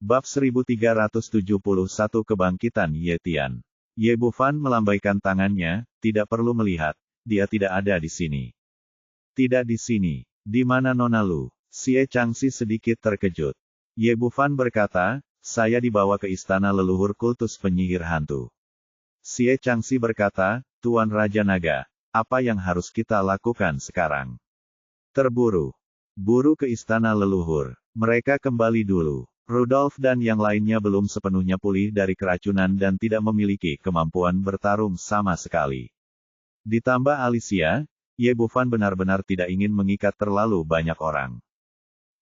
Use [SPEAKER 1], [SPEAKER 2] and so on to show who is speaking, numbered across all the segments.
[SPEAKER 1] Bab 1371 Kebangkitan Ye Tian. Ye Bufan melambaikan tangannya, tidak perlu melihat, dia tidak ada di sini. Tidak di sini. Di mana Nona Lu? Xie Changxi sedikit terkejut. Ye Bufan berkata, saya dibawa ke istana leluhur kultus penyihir hantu. Xie Changxi berkata, Tuan Raja Naga, apa yang harus kita lakukan sekarang? Terburu. Buru ke istana leluhur. Mereka kembali dulu. Rudolf dan yang lainnya belum sepenuhnya pulih dari keracunan dan tidak memiliki kemampuan bertarung sama sekali. Ditambah Alicia, Ye Bufan benar-benar tidak ingin mengikat terlalu banyak orang.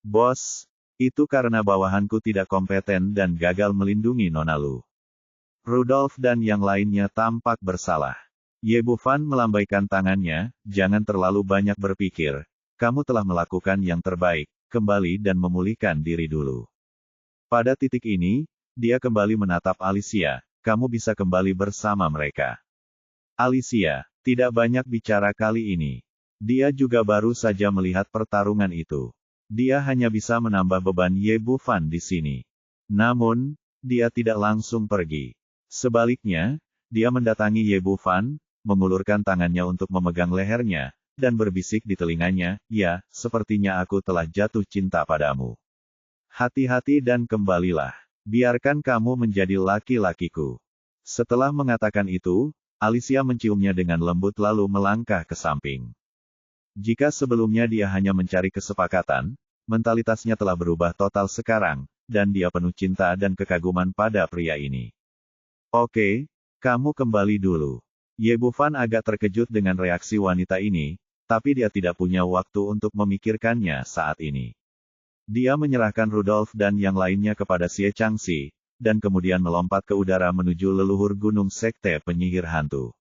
[SPEAKER 1] Bos, itu karena bawahanku tidak kompeten dan gagal melindungi Nona Lu. Rudolf dan yang lainnya tampak bersalah. Ye Bufan melambaikan tangannya, jangan terlalu banyak berpikir. Kamu telah melakukan yang terbaik, kembali dan memulihkan diri dulu. Pada titik ini, dia kembali menatap Alicia, kamu bisa kembali bersama mereka. Alicia, tidak banyak bicara kali ini. Dia juga baru saja melihat pertarungan itu. Dia hanya bisa menambah beban Ye Bufan di sini. Namun, dia tidak langsung pergi. Sebaliknya, dia mendatangi Ye Bufan, mengulurkan tangannya untuk memegang lehernya, dan berbisik di telinganya, ya, sepertinya aku telah jatuh cinta padamu. Hati-hati dan kembalilah. Biarkan kamu menjadi laki-lakiku. Setelah mengatakan itu, Alicia menciumnya dengan lembut lalu melangkah ke samping. Jika sebelumnya dia hanya mencari kesepakatan, mentalitasnya telah berubah total sekarang, dan dia penuh cinta dan kekaguman pada pria ini. Oke, kamu kembali dulu. Ye Bufan agak terkejut dengan reaksi wanita ini, tapi dia tidak punya waktu untuk memikirkannya saat ini. Dia menyerahkan Rudolf dan yang lainnya kepada Xie Changxi, dan kemudian melompat ke udara menuju leluhur gunung Sekte Penyihir Hantu.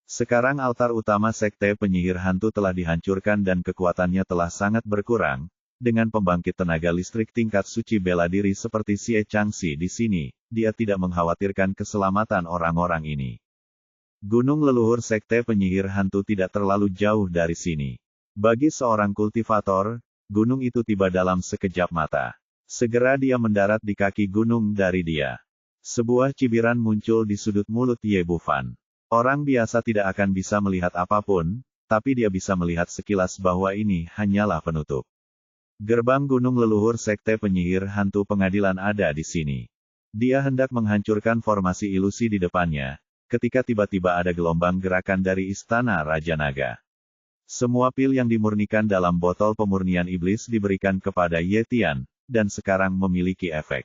[SPEAKER 1] Sekarang altar utama Sekte Penyihir Hantu telah dihancurkan dan kekuatannya telah sangat berkurang, dengan pembangkit tenaga listrik tingkat suci bela diri seperti Xie Changxi di sini, dia tidak mengkhawatirkan keselamatan orang-orang ini. Gunung leluhur Sekte Penyihir Hantu tidak terlalu jauh dari sini. Bagi seorang kultivator, gunung itu tiba dalam sekejap mata. Segera dia mendarat di kaki gunung dari dia. Sebuah cibiran muncul di sudut mulut Ye Bufan. Orang biasa tidak akan bisa melihat apapun, tapi dia bisa melihat sekilas bahwa ini hanyalah penutup. Gerbang gunung leluhur Sekte Penyihir Hantu Pengadilan ada di sini. Dia hendak menghancurkan formasi ilusi di depannya, ketika tiba-tiba ada gelombang gerakan dari Istana Raja Naga. Semua pil yang dimurnikan dalam botol pemurnian iblis diberikan kepada Ye Tian, dan sekarang memiliki efek.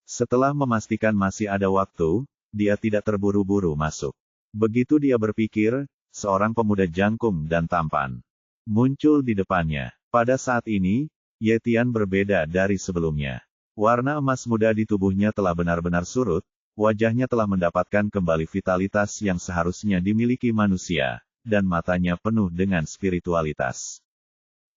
[SPEAKER 1] Setelah memastikan masih ada waktu, dia tidak terburu-buru masuk. Begitu dia berpikir, seorang pemuda jangkung dan tampan muncul di depannya. Pada saat ini, Ye Tian berbeda dari sebelumnya. Warna emas muda di tubuhnya telah benar-benar surut, wajahnya telah mendapatkan kembali vitalitas yang seharusnya dimiliki manusia, dan matanya penuh dengan spiritualitas.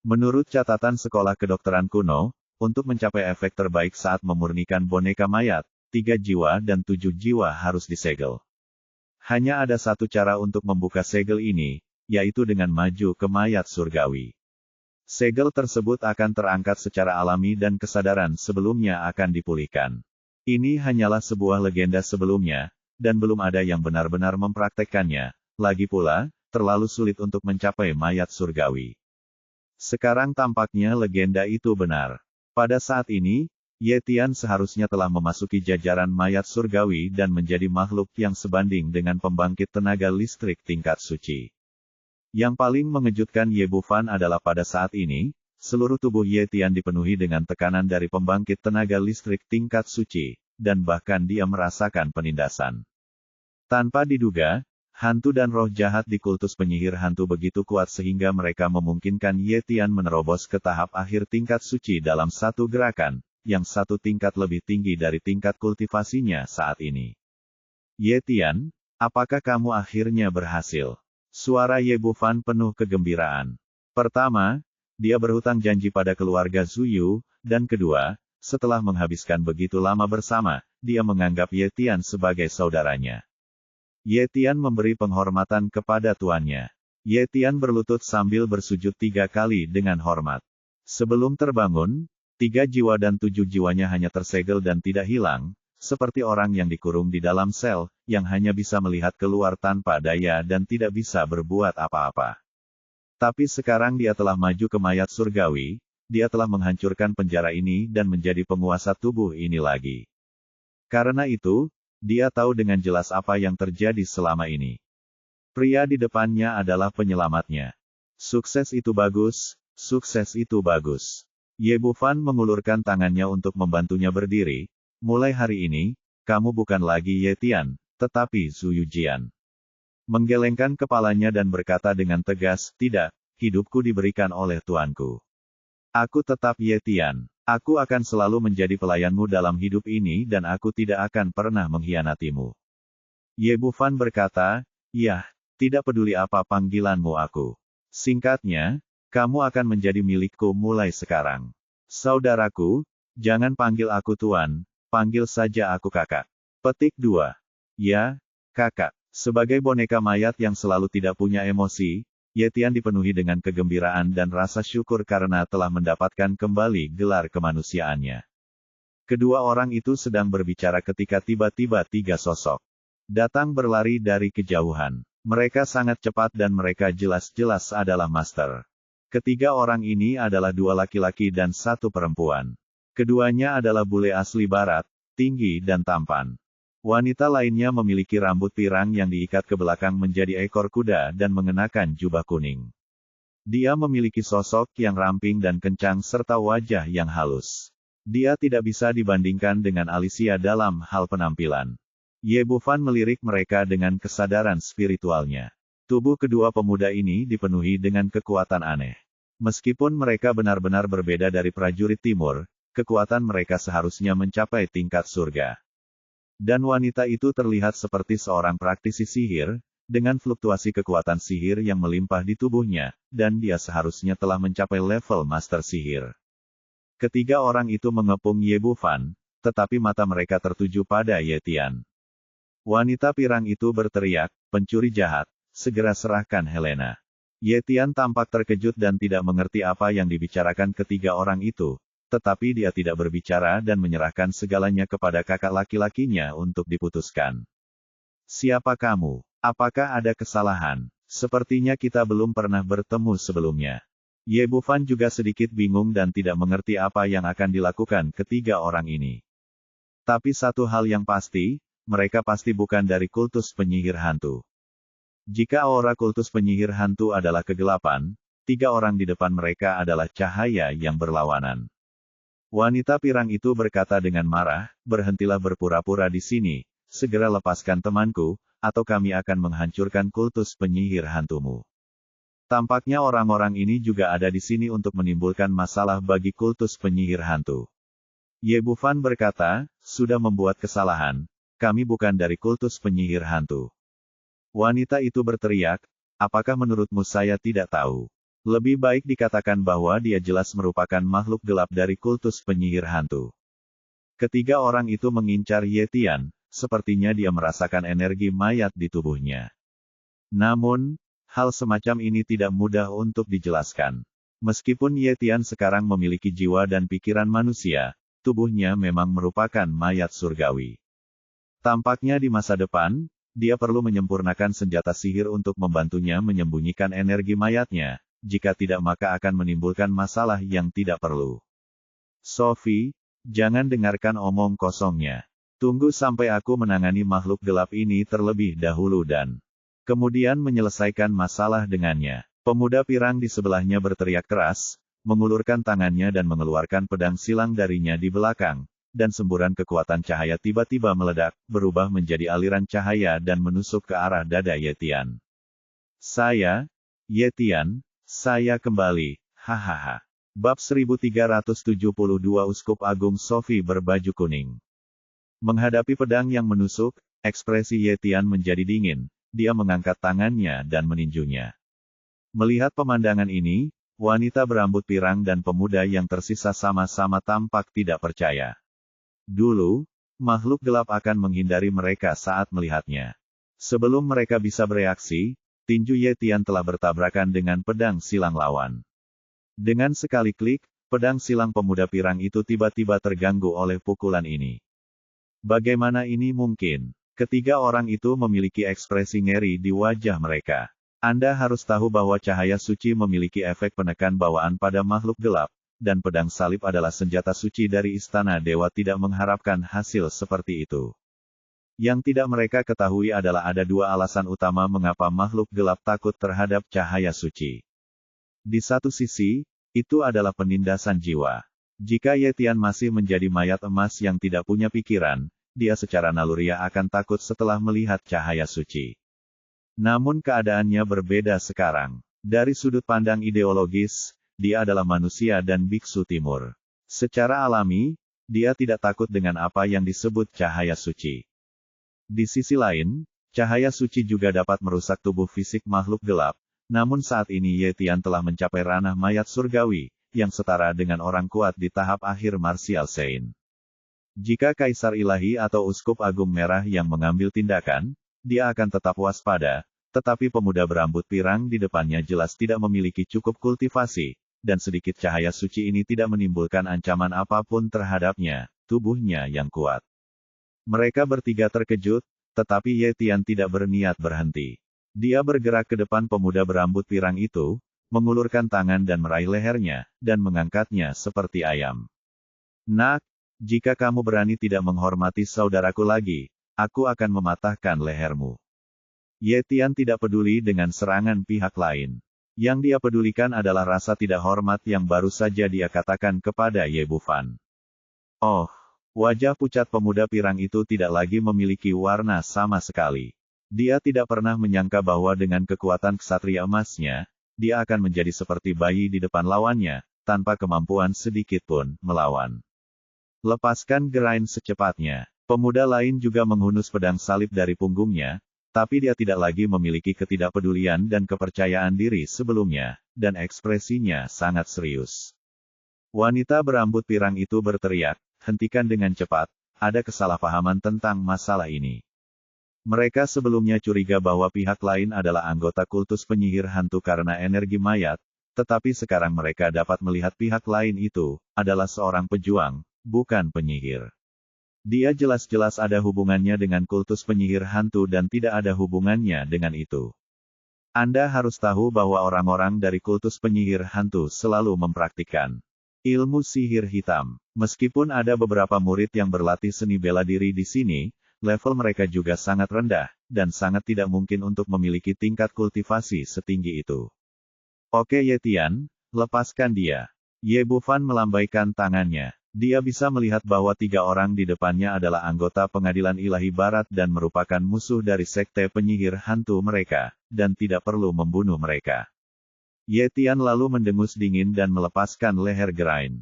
[SPEAKER 1] Menurut catatan sekolah kedokteran kuno, untuk mencapai efek terbaik saat memurnikan boneka mayat, 3 jiwa dan 7 jiwa harus disegel. Hanya ada satu cara untuk membuka segel ini, yaitu dengan maju ke mayat surgawi. Segel tersebut akan terangkat secara alami dan kesadaran sebelumnya akan dipulihkan. Ini hanyalah sebuah legenda sebelumnya, dan belum ada yang benar-benar mempraktekkannya. Lagi pula, terlalu sulit untuk mencapai mayat surgawi. Sekarang tampaknya legenda itu benar. Pada saat ini, Ye Tian seharusnya telah memasuki jajaran mayat surgawi dan menjadi makhluk yang sebanding dengan pembangkit tenaga listrik tingkat suci. Yang paling mengejutkan Ye Bufan adalah pada saat ini, seluruh tubuh Ye Tian dipenuhi dengan tekanan dari pembangkit tenaga listrik tingkat suci, dan bahkan dia merasakan penindasan. Tanpa diduga, hantu dan roh jahat di kultus penyihir hantu begitu kuat sehingga mereka memungkinkan Ye Tian menerobos ke tahap akhir tingkat suci dalam satu gerakan, yang satu tingkat lebih tinggi dari tingkat kultivasinya saat ini. Ye Tian, apakah kamu akhirnya berhasil? Suara Ye Bufan penuh kegembiraan. Pertama, dia berhutang janji pada keluarga Zuyu, dan kedua, setelah menghabiskan begitu lama bersama, dia menganggap Ye Tian sebagai saudaranya. Ye Tian memberi penghormatan kepada tuannya. Ye Tian berlutut sambil bersujud 3 kali dengan hormat. Sebelum terbangun, 3 jiwa dan 7 jiwanya hanya tersegel dan tidak hilang, seperti orang yang dikurung di dalam sel, yang hanya bisa melihat keluar tanpa daya dan tidak bisa berbuat apa-apa. Tapi sekarang dia telah maju ke mayat surgawi, dia telah menghancurkan penjara ini dan menjadi penguasa tubuh ini lagi. Karena itu, dia tahu dengan jelas apa yang terjadi selama ini. Pria di depannya adalah penyelamatnya. Sukses itu bagus, sukses itu bagus. Ye Bufan mengulurkan tangannya untuk membantunya berdiri. Mulai hari ini, kamu bukan lagi Ye Tian, tetapi Zhu Yujian. Menggelengkan kepalanya dan berkata dengan tegas, tidak, hidupku diberikan oleh tuanku. Aku tetap Ye Tian. Aku akan selalu menjadi pelayanmu dalam hidup ini dan aku tidak akan pernah mengkhianatimu. Ye Bufan berkata, yah, tidak peduli apa panggilanmu aku. Singkatnya, kamu akan menjadi milikku mulai sekarang. Saudaraku, jangan panggil aku tuan, panggil saja aku kakak. Petik 2. Ya, kakak. Sebagai boneka mayat yang selalu tidak punya emosi, Ye Tian dipenuhi dengan kegembiraan dan rasa syukur karena telah mendapatkan kembali gelar kemanusiaannya. Kedua orang itu sedang berbicara ketika tiba-tiba 3 sosok datang berlari dari kejauhan. Mereka sangat cepat dan mereka jelas-jelas adalah master. Ketiga orang ini adalah 2 laki-laki dan 1 perempuan. Keduanya adalah bule asli barat, tinggi dan tampan. Wanita lainnya memiliki rambut pirang yang diikat ke belakang menjadi ekor kuda dan mengenakan jubah kuning. Dia memiliki sosok yang ramping dan kencang serta wajah yang halus. Dia tidak bisa dibandingkan dengan Alicia dalam hal penampilan. Ye Bufan melirik mereka dengan kesadaran spiritualnya. Tubuh kedua pemuda ini dipenuhi dengan kekuatan aneh. Meskipun mereka benar-benar berbeda dari prajurit timur, kekuatan mereka seharusnya mencapai tingkat surga. Dan wanita itu terlihat seperti seorang praktisi sihir, dengan fluktuasi kekuatan sihir yang melimpah di tubuhnya, dan dia seharusnya telah mencapai level master sihir. Ketiga orang itu mengepung Ye Bufan, tetapi mata mereka tertuju pada Ye Tian. Wanita pirang itu berteriak, pencuri jahat, segera serahkan Helena. Ye Tian tampak terkejut dan tidak mengerti apa yang dibicarakan ketiga orang itu, tetapi dia tidak berbicara dan menyerahkan segalanya kepada kakak laki-lakinya untuk diputuskan. Siapa kamu? Apakah ada kesalahan? Sepertinya kita belum pernah bertemu sebelumnya. Ye Bufan juga sedikit bingung dan tidak mengerti apa yang akan dilakukan ketiga orang ini. Tapi satu hal yang pasti, mereka pasti bukan dari kultus penyihir hantu. Jika aura kultus penyihir hantu adalah kegelapan, 3 orang di depan mereka adalah cahaya yang berlawanan. Wanita pirang itu berkata dengan marah, berhentilah berpura-pura di sini, segera lepaskan temanku, atau kami akan menghancurkan kultus penyihir hantumu. Tampaknya orang-orang ini juga ada di sini untuk menimbulkan masalah bagi kultus penyihir hantu. Ye Bufan berkata, sudah membuat kesalahan, kami bukan dari kultus penyihir hantu. Wanita itu berteriak, apakah menurutmu saya tidak tahu? Lebih baik dikatakan bahwa dia jelas merupakan makhluk gelap dari kultus penyihir hantu. Ketiga orang itu mengincar Ye Tian, sepertinya dia merasakan energi mayat di tubuhnya. Namun, hal semacam ini tidak mudah untuk dijelaskan. Meskipun Ye Tian sekarang memiliki jiwa dan pikiran manusia, tubuhnya memang merupakan mayat surgawi. Tampaknya di masa depan, dia perlu menyempurnakan senjata sihir untuk membantunya menyembunyikan energi mayatnya, jika tidak maka akan menimbulkan masalah yang tidak perlu. Sophie, jangan dengarkan omong kosongnya. Tunggu sampai aku menangani makhluk gelap ini terlebih dahulu dan kemudian menyelesaikan masalah dengannya. Pemuda pirang di sebelahnya berteriak keras, mengulurkan tangannya dan mengeluarkan pedang silang darinya di belakang. Dan semburan kekuatan cahaya tiba-tiba meledak, berubah menjadi aliran cahaya dan menusuk ke arah dada Ye Tian. Saya, Ye Tian, saya kembali, hahaha. Bab 1372 Uskup Agung Sophie berbaju kuning. Menghadapi pedang yang menusuk, ekspresi Ye Tian menjadi dingin, dia mengangkat tangannya dan meninjunya. Melihat pemandangan ini, wanita berambut pirang dan pemuda yang tersisa sama-sama tampak tidak percaya. Dulu, makhluk gelap akan menghindari mereka saat melihatnya. Sebelum mereka bisa bereaksi, tinju Ye Tian telah bertabrakan dengan pedang silang lawan. Dengan sekali klik, Pedang silang pemuda pirang itu tiba-tiba terganggu oleh pukulan ini. Bagaimana ini mungkin? Ketiga orang itu memiliki ekspresi ngeri di wajah mereka. Anda harus tahu bahwa cahaya suci memiliki efek penekan bawaan pada makhluk gelap, dan pedang salib adalah senjata suci dari istana dewa tidak mengharapkan hasil seperti itu. Yang tidak mereka ketahui adalah ada dua alasan utama mengapa makhluk gelap takut terhadap cahaya suci. Di satu sisi, itu adalah penindasan jiwa. Jika Ye Tian masih menjadi mayat emas yang tidak punya pikiran, dia secara naluriah akan takut setelah melihat cahaya suci. Namun keadaannya berbeda sekarang. Dari sudut pandang ideologis, dia adalah manusia dan biksu timur. Secara alami, dia tidak takut dengan apa yang disebut cahaya suci. Di sisi lain, cahaya suci juga dapat merusak tubuh fisik makhluk gelap, namun saat ini Ye Tian telah mencapai ranah mayat surgawi, yang setara dengan orang kuat di tahap akhir martial Sein. Jika Kaisar Ilahi atau Uskup Agung Merah yang mengambil tindakan, dia akan tetap waspada, tetapi pemuda berambut pirang di depannya jelas tidak memiliki cukup kultivasi, dan sedikit cahaya suci ini tidak menimbulkan ancaman apapun terhadapnya, tubuhnya yang kuat. Mereka bertiga terkejut, tetapi Ye Tian tidak berniat berhenti. Dia bergerak ke depan pemuda berambut pirang itu, mengulurkan tangan dan meraih lehernya, dan mengangkatnya seperti ayam. Nak, jika kamu berani tidak menghormati saudaraku lagi, aku akan mematahkan lehermu. Ye Tian tidak peduli dengan serangan pihak lain. Yang dia pedulikan adalah rasa tidak hormat yang baru saja dia katakan kepada Ye Bufan. Oh! Wajah pucat pemuda pirang itu tidak lagi memiliki warna sama sekali. Dia tidak pernah menyangka bahwa dengan kekuatan ksatria emasnya, dia akan menjadi seperti bayi di depan lawannya, tanpa kemampuan sedikit pun melawan. Lepaskan Geraint secepatnya. Pemuda lain juga menghunus pedang salib dari punggungnya, tapi dia tidak lagi memiliki ketidakpedulian dan kepercayaan diri sebelumnya, dan ekspresinya sangat serius. Wanita berambut pirang itu berteriak, hentikan dengan cepat, ada kesalahpahaman tentang masalah ini. Mereka sebelumnya curiga bahwa pihak lain adalah anggota kultus penyihir hantu karena energi mayat, tetapi sekarang mereka dapat melihat pihak lain itu adalah seorang pejuang, bukan penyihir. Dia jelas-jelas ada hubungannya dengan kultus penyihir hantu dan tidak ada hubungannya dengan itu. Anda harus tahu bahwa orang-orang dari kultus penyihir hantu selalu mempraktikkan ilmu sihir hitam. Meskipun ada beberapa murid yang berlatih seni bela diri di sini, level mereka juga sangat rendah, dan sangat tidak mungkin untuk memiliki tingkat kultivasi setinggi itu. Oke Ye Tian, lepaskan dia. Ye Bufan melambaikan tangannya. Dia bisa melihat bahwa tiga orang di depannya adalah anggota pengadilan ilahi barat dan merupakan musuh dari sekte penyihir hantu mereka, dan tidak perlu membunuh mereka. Ye Tian lalu mendengus dingin dan melepaskan leher Geraint.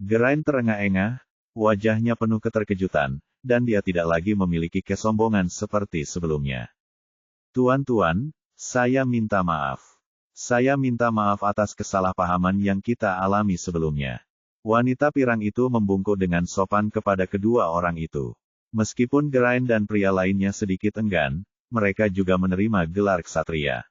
[SPEAKER 1] Geraint terengah-engah, wajahnya penuh keterkejutan, dan dia tidak lagi memiliki kesombongan seperti sebelumnya. Tuan-tuan, saya minta maaf. Saya minta maaf atas kesalahpahaman yang kita alami sebelumnya. Wanita pirang itu membungkuk dengan sopan kepada kedua orang itu. Meskipun Geraint dan pria lainnya sedikit enggan, mereka juga menerima gelar ksatria.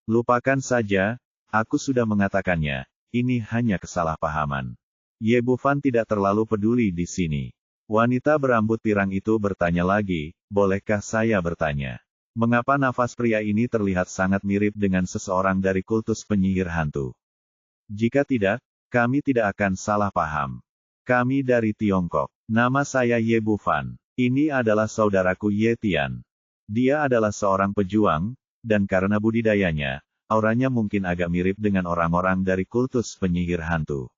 [SPEAKER 1] Lupakan saja, aku sudah mengatakannya, ini hanya kesalahpahaman. Ye Bufan tidak terlalu peduli di sini. Wanita berambut pirang itu bertanya lagi, bolehkah saya bertanya? Mengapa nafas pria ini terlihat sangat mirip dengan seseorang dari kultus penyihir hantu? Jika tidak, kami tidak akan salah paham. Kami dari Tiongkok. Nama saya Ye Bufan. Ini adalah saudaraku Ye Tian. Dia adalah seorang pejuang, dan karena budidayanya, auranya mungkin agak mirip dengan orang-orang dari kultus penyihir hantu.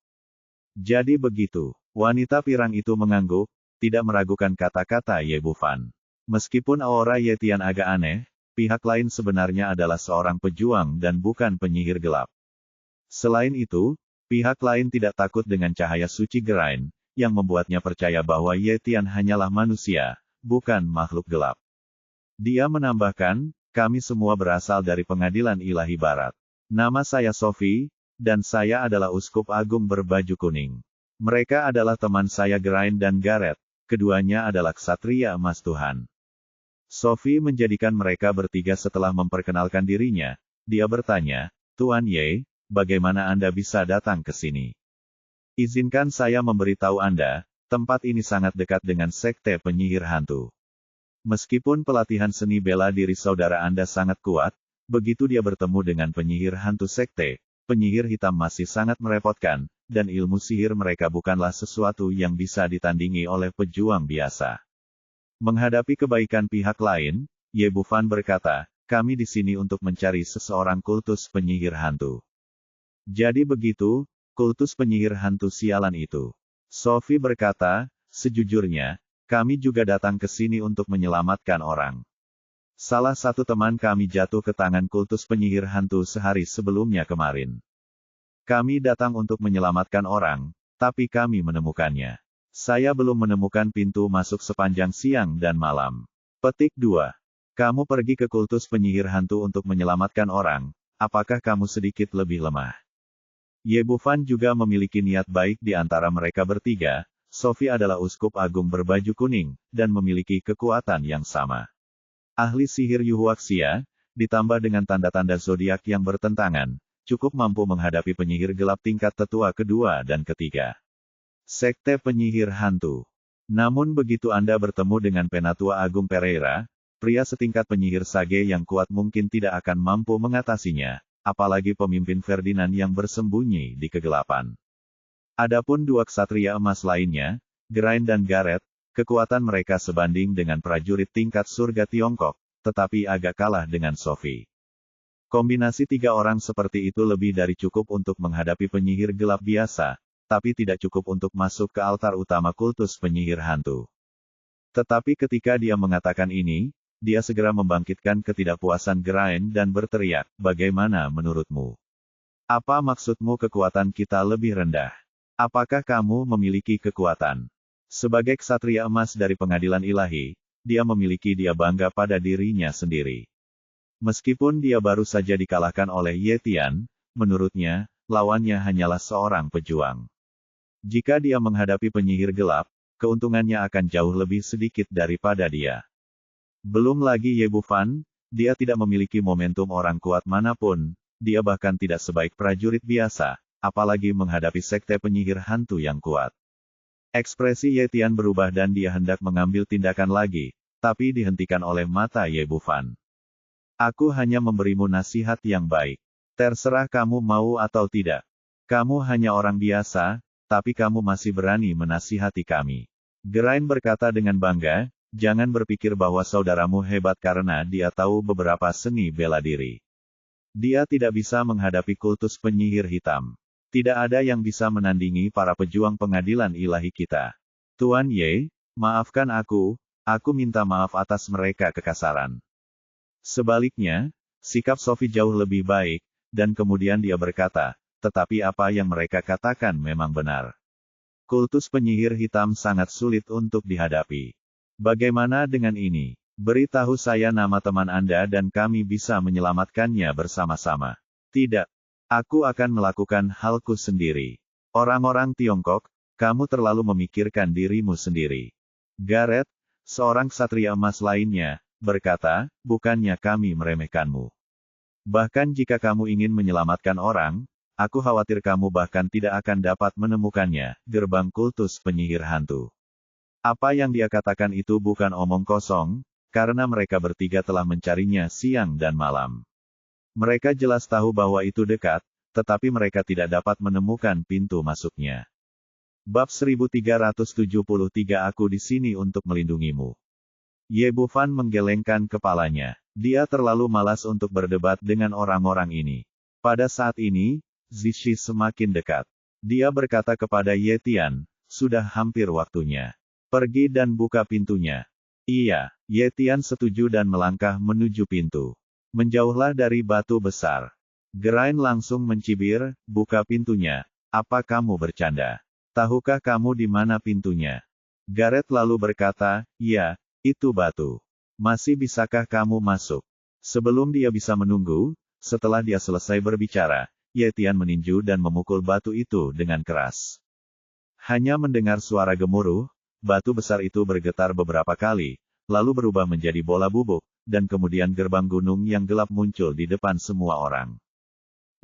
[SPEAKER 1] Jadi begitu, wanita pirang itu mengangguk, tidak meragukan kata-kata Ye Bufan. Meskipun aura Ye Tian agak aneh, pihak lain sebenarnya adalah seorang pejuang dan bukan penyihir gelap. Selain itu, pihak lain tidak takut dengan cahaya suci Geraint, yang membuatnya percaya bahwa Ye Tian hanyalah manusia, bukan makhluk gelap. Dia menambahkan, kami semua berasal dari pengadilan ilahi barat. Nama saya Sophie, dan saya adalah uskup agung berbaju kuning. Mereka adalah teman saya Geraint dan Gareth, keduanya adalah ksatria emas Tuhan. Sophie menjadikan mereka bertiga setelah memperkenalkan dirinya. Dia bertanya, Tuan Ye, bagaimana Anda bisa datang ke sini? Izinkan saya memberitahu Anda, tempat ini sangat dekat dengan sekte penyihir hantu. Meskipun pelatihan seni bela diri saudara Anda sangat kuat, begitu dia bertemu dengan penyihir hantu sekte, penyihir hitam masih sangat merepotkan, dan ilmu sihir mereka bukanlah sesuatu yang bisa ditandingi oleh pejuang biasa. Menghadapi kebaikan pihak lain, Ye Bufan berkata, kami di sini untuk mencari seseorang kultus penyihir hantu. Jadi begitu, kultus penyihir hantu sialan itu. Sophie berkata, sejujurnya, kami juga datang ke sini untuk menyelamatkan orang. Salah satu teman kami jatuh ke tangan kultus penyihir hantu sehari sebelumnya kemarin. Kami datang untuk menyelamatkan orang, tapi kami menemukannya. Saya belum menemukan pintu masuk sepanjang siang dan malam. Petik 2. Kamu pergi ke kultus penyihir hantu untuk menyelamatkan orang, apakah kamu sedikit lebih lemah? Ye Bufan juga memiliki niat baik di antara mereka bertiga. Sophie adalah uskup agung berbaju kuning, dan memiliki kekuatan yang sama. Ahli sihir Yuhuaxia, ditambah dengan tanda-tanda zodiak yang bertentangan, cukup mampu menghadapi penyihir gelap tingkat tetua kedua dan ketiga. Sekte penyihir hantu. Namun begitu Anda bertemu dengan Penatua Agung Pereira, pria setingkat penyihir Sage yang kuat mungkin tidak akan mampu mengatasinya, apalagi pemimpin Ferdinand yang bersembunyi di kegelapan. Adapun dua ksatria emas lainnya, Geraint dan Gareth, kekuatan mereka sebanding dengan prajurit tingkat surga Tiongkok, tetapi agak kalah dengan Sophie. Kombinasi tiga orang seperti itu lebih dari cukup untuk menghadapi penyihir gelap biasa, tapi tidak cukup untuk masuk ke altar utama kultus penyihir hantu. Tetapi ketika dia mengatakan ini, dia segera membangkitkan ketidakpuasan Geraint dan berteriak, bagaimana menurutmu? Apa maksudmu kekuatan kita lebih rendah? Apakah kamu memiliki kekuatan? Sebagai ksatria emas dari pengadilan ilahi, dia bangga pada dirinya sendiri. Meskipun dia baru saja dikalahkan oleh Ye Tian, menurutnya, lawannya hanyalah seorang pejuang. Jika dia menghadapi penyihir gelap, keuntungannya akan jauh lebih sedikit daripada dia. Belum lagi Ye Bufan, dia tidak memiliki momentum orang kuat manapun, dia bahkan tidak sebaik prajurit biasa, apalagi menghadapi sekte penyihir hantu yang kuat. Ekspresi Ye Tian berubah dan dia hendak mengambil tindakan lagi, tapi dihentikan oleh mata Ye Bufan. Aku hanya memberimu nasihat yang baik. Terserah kamu mau atau tidak. Kamu hanya orang biasa, tapi kamu masih berani menasihati kami. Geraint berkata dengan bangga, jangan berpikir bahwa saudaramu hebat karena dia tahu beberapa seni bela diri. Dia tidak bisa menghadapi kultus penyihir hitam. Tidak ada yang bisa menandingi para pejuang pengadilan ilahi kita. Tuan Ye, maafkan aku minta maaf atas mereka kekasaran. Sebaliknya, sikap Sophie jauh lebih baik, dan kemudian dia berkata, tetapi apa yang mereka katakan memang benar. Kultus penyihir hitam sangat sulit untuk dihadapi. Bagaimana dengan ini? Beritahu saya nama teman Anda dan kami bisa menyelamatkannya bersama-sama. Tidak. Aku akan melakukan halku sendiri. Orang-orang Tiongkok, kamu terlalu memikirkan dirimu sendiri. Gareth, seorang ksatria emas lainnya, berkata, bukannya kami meremehkanmu. Bahkan jika kamu ingin menyelamatkan orang, aku khawatir kamu bahkan tidak akan dapat menemukannya, gerbang kultus penyihir hantu. Apa yang dia katakan itu bukan omong kosong, karena mereka bertiga telah mencarinya siang dan malam. Mereka jelas tahu bahwa itu dekat, tetapi mereka tidak dapat menemukan pintu masuknya. Bab 1373 Aku di sini untuk melindungimu. Ye Bufan menggelengkan kepalanya. Dia terlalu malas untuk berdebat dengan orang-orang ini. Pada saat ini, Zishi semakin dekat. Dia berkata kepada Ye Tian, sudah hampir waktunya. Pergi dan buka pintunya. Iya, Ye Tian setuju dan melangkah menuju pintu. Menjauhlah dari batu besar. Geraint langsung mencibir, buka pintunya. Apa kamu bercanda? Tahukah kamu di mana pintunya? Gareth lalu berkata, ya, itu batu. Masih bisakah kamu masuk? Sebelum dia bisa menunggu, setelah dia selesai berbicara, Ye Tian meninju dan memukul batu itu dengan keras. Hanya mendengar suara gemuruh, batu besar itu bergetar beberapa kali, lalu berubah menjadi bola bubuk, dan kemudian gerbang gunung yang gelap muncul di depan semua orang.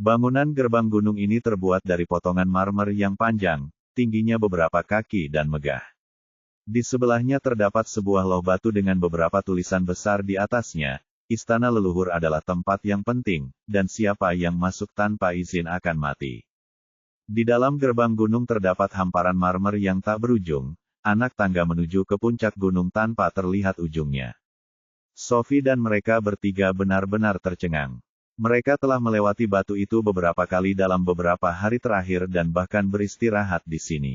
[SPEAKER 1] Bangunan gerbang gunung ini terbuat dari potongan marmer yang panjang, tingginya beberapa kaki dan megah. Di sebelahnya terdapat sebuah loh batu dengan beberapa tulisan besar di atasnya. Istana leluhur adalah tempat yang penting, dan siapa yang masuk tanpa izin akan mati. Di dalam gerbang gunung terdapat hamparan marmer yang tak berujung, anak tangga menuju ke puncak gunung tanpa terlihat ujungnya. Sophie dan mereka bertiga benar-benar tercengang. Mereka telah melewati batu itu beberapa kali dalam beberapa hari terakhir dan bahkan beristirahat di sini.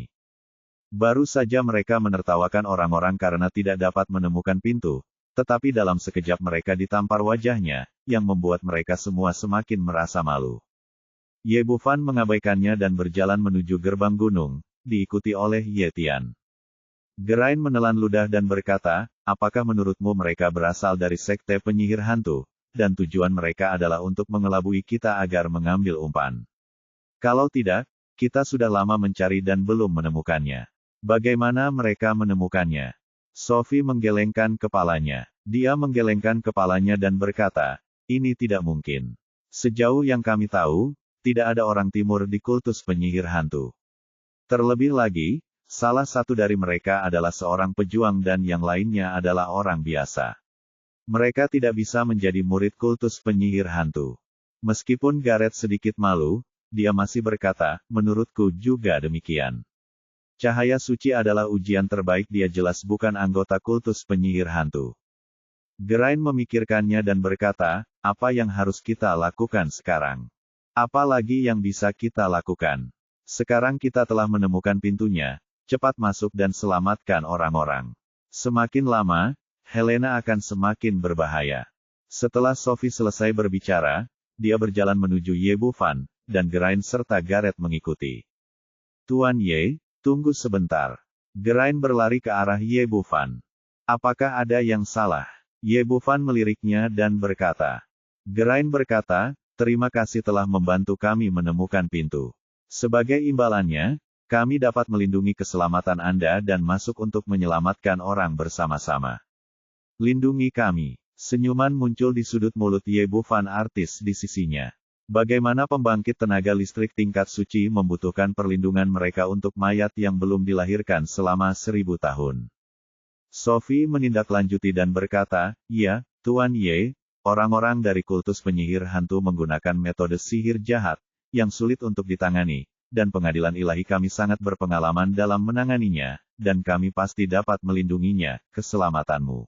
[SPEAKER 1] Baru saja mereka menertawakan orang-orang karena tidak dapat menemukan pintu, tetapi dalam sekejap mereka ditampar wajahnya, yang membuat mereka semua semakin merasa malu. Ye Bufan mengabaikannya dan berjalan menuju gerbang gunung, diikuti oleh Ye Tian. Gerain menelan ludah dan berkata, apakah menurutmu mereka berasal dari sekte penyihir hantu, dan tujuan mereka adalah untuk mengelabui kita agar mengambil umpan? Kalau tidak, kita sudah lama mencari dan belum menemukannya. Bagaimana mereka menemukannya? Sophie menggelengkan kepalanya. Dia menggelengkan kepalanya dan berkata, ini tidak mungkin. Sejauh yang kami tahu, tidak ada orang timur di kultus penyihir hantu. Terlebih lagi, salah satu dari mereka adalah seorang pejuang dan yang lainnya adalah orang biasa. Mereka tidak bisa menjadi murid kultus penyihir hantu. Meskipun Gareth sedikit malu, dia masih berkata, menurutku juga demikian. Cahaya suci adalah ujian terbaik, dia jelas bukan anggota kultus penyihir hantu. Gerain memikirkannya dan berkata, apa yang harus kita lakukan sekarang? Apa lagi yang bisa kita lakukan? Sekarang kita telah menemukan pintunya, cepat masuk dan selamatkan orang-orang. Semakin lama, Helena akan semakin berbahaya. Setelah Sophie selesai berbicara, dia berjalan menuju Ye Bufan, dan Gerain serta Gareth mengikuti. Tuan Ye, tunggu sebentar. Gerain berlari ke arah Ye Bufan. Apakah ada yang salah? Ye Bufan meliriknya dan berkata. Gerain berkata, terima kasih telah membantu kami menemukan pintu. Sebagai imbalannya, kami dapat melindungi keselamatan Anda dan masuk untuk menyelamatkan orang bersama-sama. Lindungi kami. Senyuman muncul di sudut mulut Ye Bufan artis di sisinya. Bagaimana pembangkit tenaga listrik tingkat suci membutuhkan perlindungan mereka untuk mayat yang belum dilahirkan selama 1000 tahun. Sophie menindaklanjuti dan berkata, ya, Tuan Ye, orang-orang dari kultus penyihir hantu menggunakan metode sihir jahat, yang sulit untuk ditangani, dan pengadilan ilahi kami sangat berpengalaman dalam menanganinya, dan kami pasti dapat melindunginya, keselamatanmu.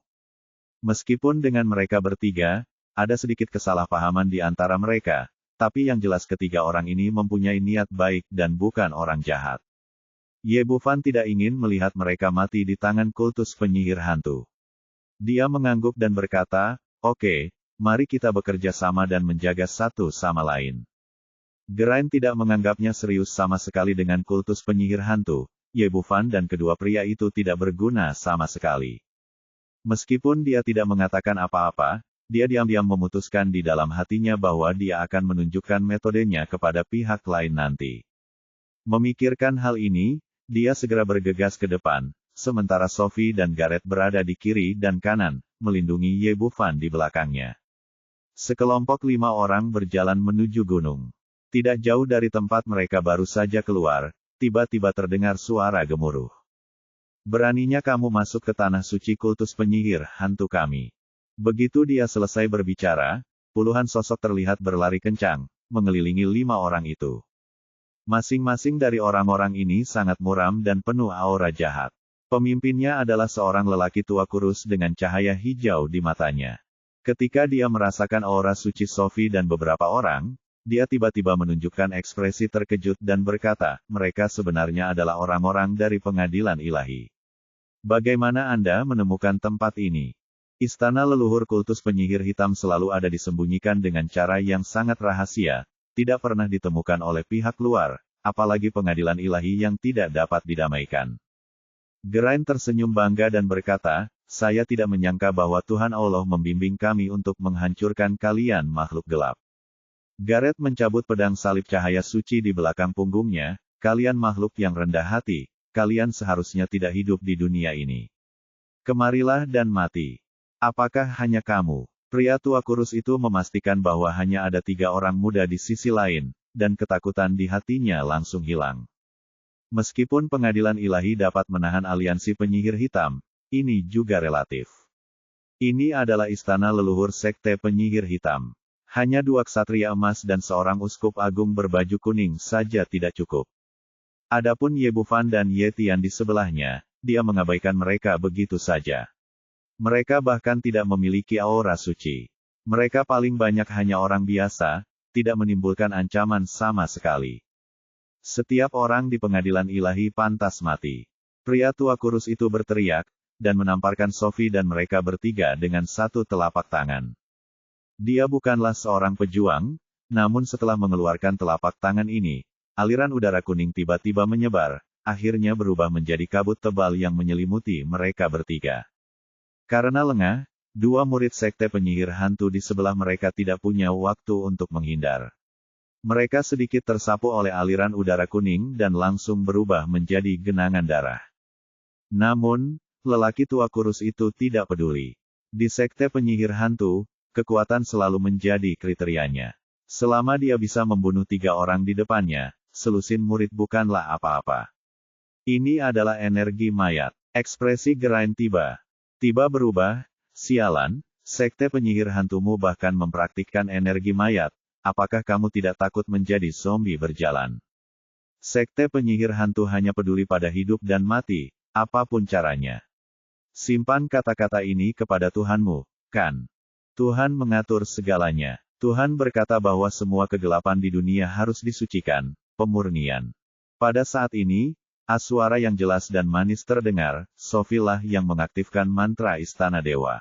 [SPEAKER 1] Meskipun dengan mereka bertiga, ada sedikit kesalahpahaman di antara mereka, tapi yang jelas ketiga orang ini mempunyai niat baik dan bukan orang jahat. Ye Bufan tidak ingin melihat mereka mati di tangan kultus penyihir hantu. Dia mengangguk dan berkata, oke, mari kita bekerja sama dan menjaga satu sama lain. Gerain tidak menganggapnya serius sama sekali dengan kultus penyihir hantu, Ye Bufan dan kedua pria itu tidak berguna sama sekali. Meskipun dia tidak mengatakan apa-apa, dia diam-diam memutuskan di dalam hatinya bahwa dia akan menunjukkan metodenya kepada pihak lain nanti. Memikirkan hal ini, dia segera bergegas ke depan, sementara Sophie dan Gareth berada di kiri dan kanan, melindungi Ye Bufan di belakangnya. Sekelompok 5 orang berjalan menuju gunung. Tidak jauh dari tempat mereka baru saja keluar, tiba-tiba terdengar suara gemuruh. Beraninya kamu masuk ke tanah suci kultus penyihir hantu kami. Begitu dia selesai berbicara, puluhan sosok terlihat berlari kencang, mengelilingi 5 orang itu. Masing-masing dari orang-orang ini sangat muram dan penuh aura jahat. Pemimpinnya adalah seorang lelaki tua kurus dengan cahaya hijau di matanya. Ketika dia merasakan aura suci Sophie dan beberapa orang, dia tiba-tiba menunjukkan ekspresi terkejut dan berkata, mereka sebenarnya adalah orang-orang dari pengadilan ilahi. Bagaimana Anda menemukan tempat ini? Istana leluhur kultus penyihir hitam selalu ada disembunyikan dengan cara yang sangat rahasia, tidak pernah ditemukan oleh pihak luar, apalagi pengadilan ilahi yang tidak dapat didamaikan. Gerain tersenyum bangga dan berkata, saya tidak menyangka bahwa Tuhan Allah membimbing kami untuk menghancurkan kalian makhluk gelap. Gareth mencabut pedang salib cahaya suci di belakang punggungnya, kalian makhluk yang rendah hati, kalian seharusnya tidak hidup di dunia ini. Kemarilah dan mati. Apakah hanya kamu? Pria tua kurus itu memastikan bahwa hanya ada 3 orang muda di sisi lain, dan ketakutan di hatinya langsung hilang. Meskipun pengadilan ilahi dapat menahan aliansi penyihir hitam, ini juga relatif. Ini adalah istana leluhur sekte penyihir hitam. Hanya 2 ksatria emas dan seorang uskup agung berbaju kuning saja tidak cukup. Adapun Ye Bufan dan Ye Tian di sebelahnya, dia mengabaikan mereka begitu saja. Mereka bahkan tidak memiliki aura suci. Mereka paling banyak hanya orang biasa, tidak menimbulkan ancaman sama sekali. Setiap orang di pengadilan ilahi pantas mati. Pria tua kurus itu berteriak, dan menamparkan Sophie dan mereka bertiga dengan satu telapak tangan. Dia bukanlah seorang pejuang, namun setelah mengeluarkan telapak tangan ini, aliran udara kuning tiba-tiba menyebar, akhirnya berubah menjadi kabut tebal yang menyelimuti mereka bertiga. Karena lengah, 2 murid sekte penyihir hantu di sebelah mereka tidak punya waktu untuk menghindar. Mereka sedikit tersapu oleh aliran udara kuning dan langsung berubah menjadi genangan darah. Namun, lelaki tua kurus itu tidak peduli. Di sekte penyihir hantu, kekuatan selalu menjadi kriterianya. Selama dia bisa membunuh 3 orang di depannya, selusin murid bukanlah apa-apa. Ini adalah energi mayat. Ekspresi Geraint tiba berubah. Sialan, sekte penyihir hantumu bahkan mempraktikkan energi mayat. Apakah kamu tidak takut menjadi zombie berjalan? Sekte penyihir hantu hanya peduli pada hidup dan mati, apapun caranya. Simpan kata-kata ini kepada Tuhanmu, kan? Tuhan mengatur segalanya. Tuhan berkata bahwa semua kegelapan di dunia harus disucikan, pemurnian. Pada saat ini, suara yang jelas dan manis terdengar, Sophie lah yang mengaktifkan mantra istana dewa.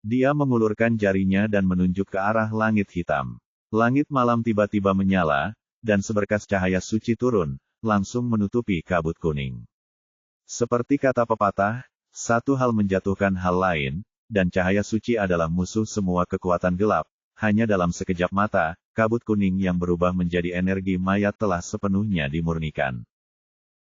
[SPEAKER 1] Dia mengulurkan jarinya dan menunjuk ke arah langit hitam. Langit malam tiba-tiba menyala, dan seberkas cahaya suci turun, langsung menutupi kabut kuning. Seperti kata pepatah, satu hal menjatuhkan hal lain, dan cahaya suci adalah musuh semua kekuatan gelap. Hanya dalam sekejap mata, kabut kuning yang berubah menjadi energi mayat telah sepenuhnya dimurnikan.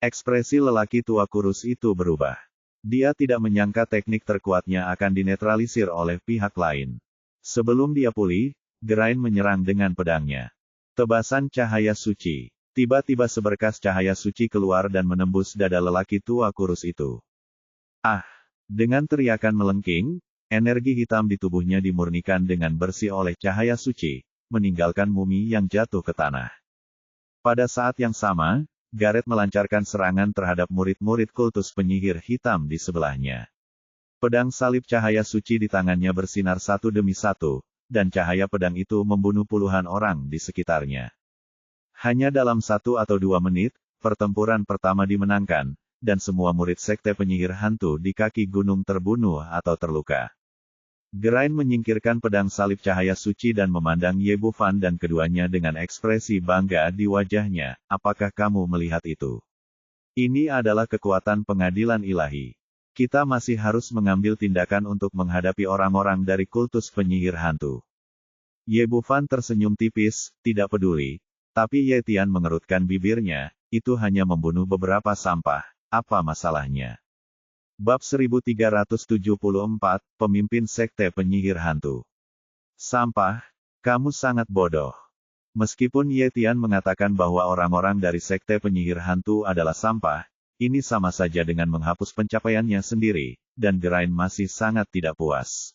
[SPEAKER 1] Ekspresi lelaki tua kurus itu berubah. Dia tidak menyangka teknik terkuatnya akan dinetralisir oleh pihak lain. Sebelum dia pulih, Geraint menyerang dengan pedangnya. Tebasan cahaya suci. Tiba-tiba seberkas cahaya suci keluar dan menembus dada lelaki tua kurus itu. Ah! Dengan teriakan melengking, energi hitam di tubuhnya dimurnikan dengan bersih oleh cahaya suci, meninggalkan mumi yang jatuh ke tanah. Pada saat yang sama, Gareth melancarkan serangan terhadap murid-murid kultus penyihir hitam di sebelahnya. Pedang salib cahaya suci di tangannya bersinar satu demi satu, dan cahaya pedang itu membunuh puluhan orang di sekitarnya. Hanya dalam 1 atau 2 menit, pertempuran pertama dimenangkan, dan semua murid sekte penyihir hantu di kaki gunung terbunuh atau terluka. Geraint menyingkirkan pedang salib cahaya suci dan memandang Ye Bufan dan keduanya dengan ekspresi bangga di wajahnya. Apakah kamu melihat itu? Ini adalah kekuatan pengadilan ilahi. Kita masih harus mengambil tindakan untuk menghadapi orang-orang dari kultus penyihir hantu. Ye Bufan tersenyum tipis, tidak peduli. Tapi Ye Tian mengerutkan bibirnya, itu hanya membunuh beberapa sampah. Apa masalahnya? Bab 1374, Pemimpin Sekte Penyihir Hantu. Sampah, kamu sangat bodoh. Meskipun Ye Tian mengatakan bahwa orang-orang dari Sekte Penyihir Hantu adalah sampah, ini sama saja dengan menghapus pencapaiannya sendiri, dan Geraint masih sangat tidak puas.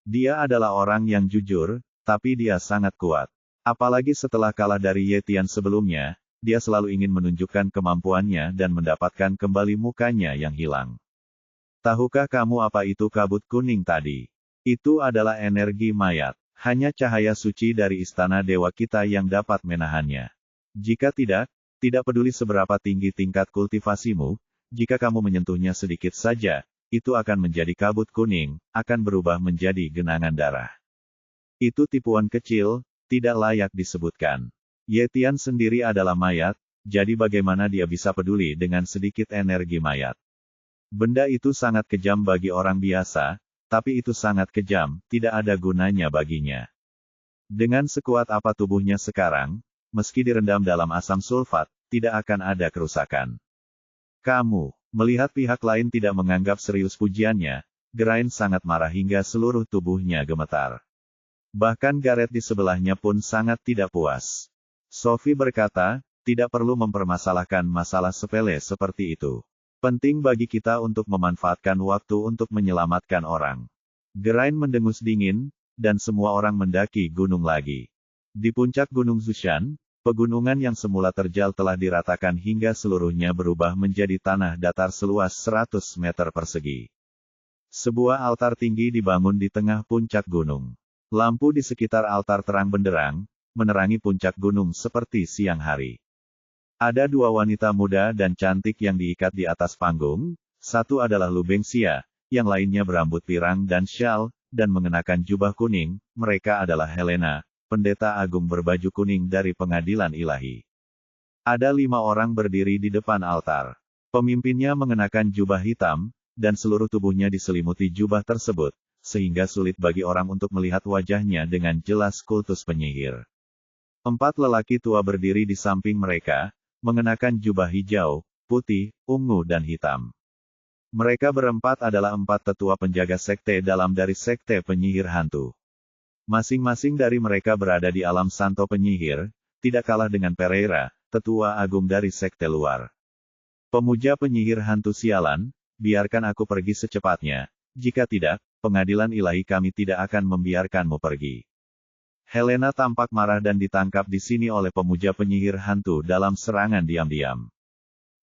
[SPEAKER 1] Dia adalah orang yang jujur, tapi dia sangat kuat. Apalagi setelah kalah dari Ye Tian sebelumnya, dia selalu ingin menunjukkan kemampuannya dan mendapatkan kembali mukanya yang hilang. Tahukah kamu apa itu kabut kuning tadi? Itu adalah energi mayat. Hanya cahaya suci dari istana dewa kita yang dapat menahannya. Jika tidak peduli seberapa tinggi tingkat kultivasimu, jika kamu menyentuhnya sedikit saja, itu akan menjadi kabut kuning, akan berubah menjadi genangan darah. Itu tipuan kecil, tidak layak disebutkan. Ye Tian sendiri adalah mayat, jadi bagaimana dia bisa peduli dengan sedikit energi mayat? Benda itu sangat kejam bagi orang biasa, tapi itu sangat kejam, tidak ada gunanya baginya. Dengan sekuat apa tubuhnya sekarang, meski direndam dalam asam sulfat, tidak akan ada kerusakan. Kamu, melihat pihak lain tidak menganggap serius pujiannya, Geraint sangat marah hingga seluruh tubuhnya gemetar. Bahkan Gareth di sebelahnya pun sangat tidak puas. Sophie berkata, tidak perlu mempermasalahkan masalah sepele seperti itu. Penting bagi kita untuk memanfaatkan waktu untuk menyelamatkan orang. Gerain mendengus dingin, dan semua orang mendaki gunung lagi. Di puncak Gunung Zushan, pegunungan yang semula terjal telah diratakan hingga seluruhnya berubah menjadi tanah datar seluas 100 meter persegi. Sebuah altar tinggi dibangun di tengah puncak gunung. Lampu di sekitar altar terang benderang, menerangi puncak gunung seperti siang hari. Ada dua wanita muda dan cantik yang diikat di atas panggung, satu adalah Lu Bengxia, yang lainnya berambut pirang dan syal, dan mengenakan jubah kuning, mereka adalah Helena, pendeta agung berbaju kuning dari pengadilan ilahi. Ada 5 orang berdiri di depan altar. Pemimpinnya mengenakan jubah hitam, dan seluruh tubuhnya diselimuti jubah tersebut, sehingga sulit bagi orang untuk melihat wajahnya dengan jelas kultus penyihir. 4 lelaki tua berdiri di samping mereka, mengenakan jubah hijau, putih, ungu dan hitam. Mereka berempat adalah 4 tetua penjaga sekte dalam dari sekte penyihir hantu. Masing-masing dari mereka berada di alam santo penyihir, tidak kalah dengan Pereira, tetua agung dari sekte luar. Pemuja penyihir hantu sialan, biarkan aku pergi secepatnya, jika tidak, pengadilan ilahi kami tidak akan membiarkanmu pergi. Helena tampak marah dan ditangkap di sini oleh pemuja penyihir hantu dalam serangan diam-diam.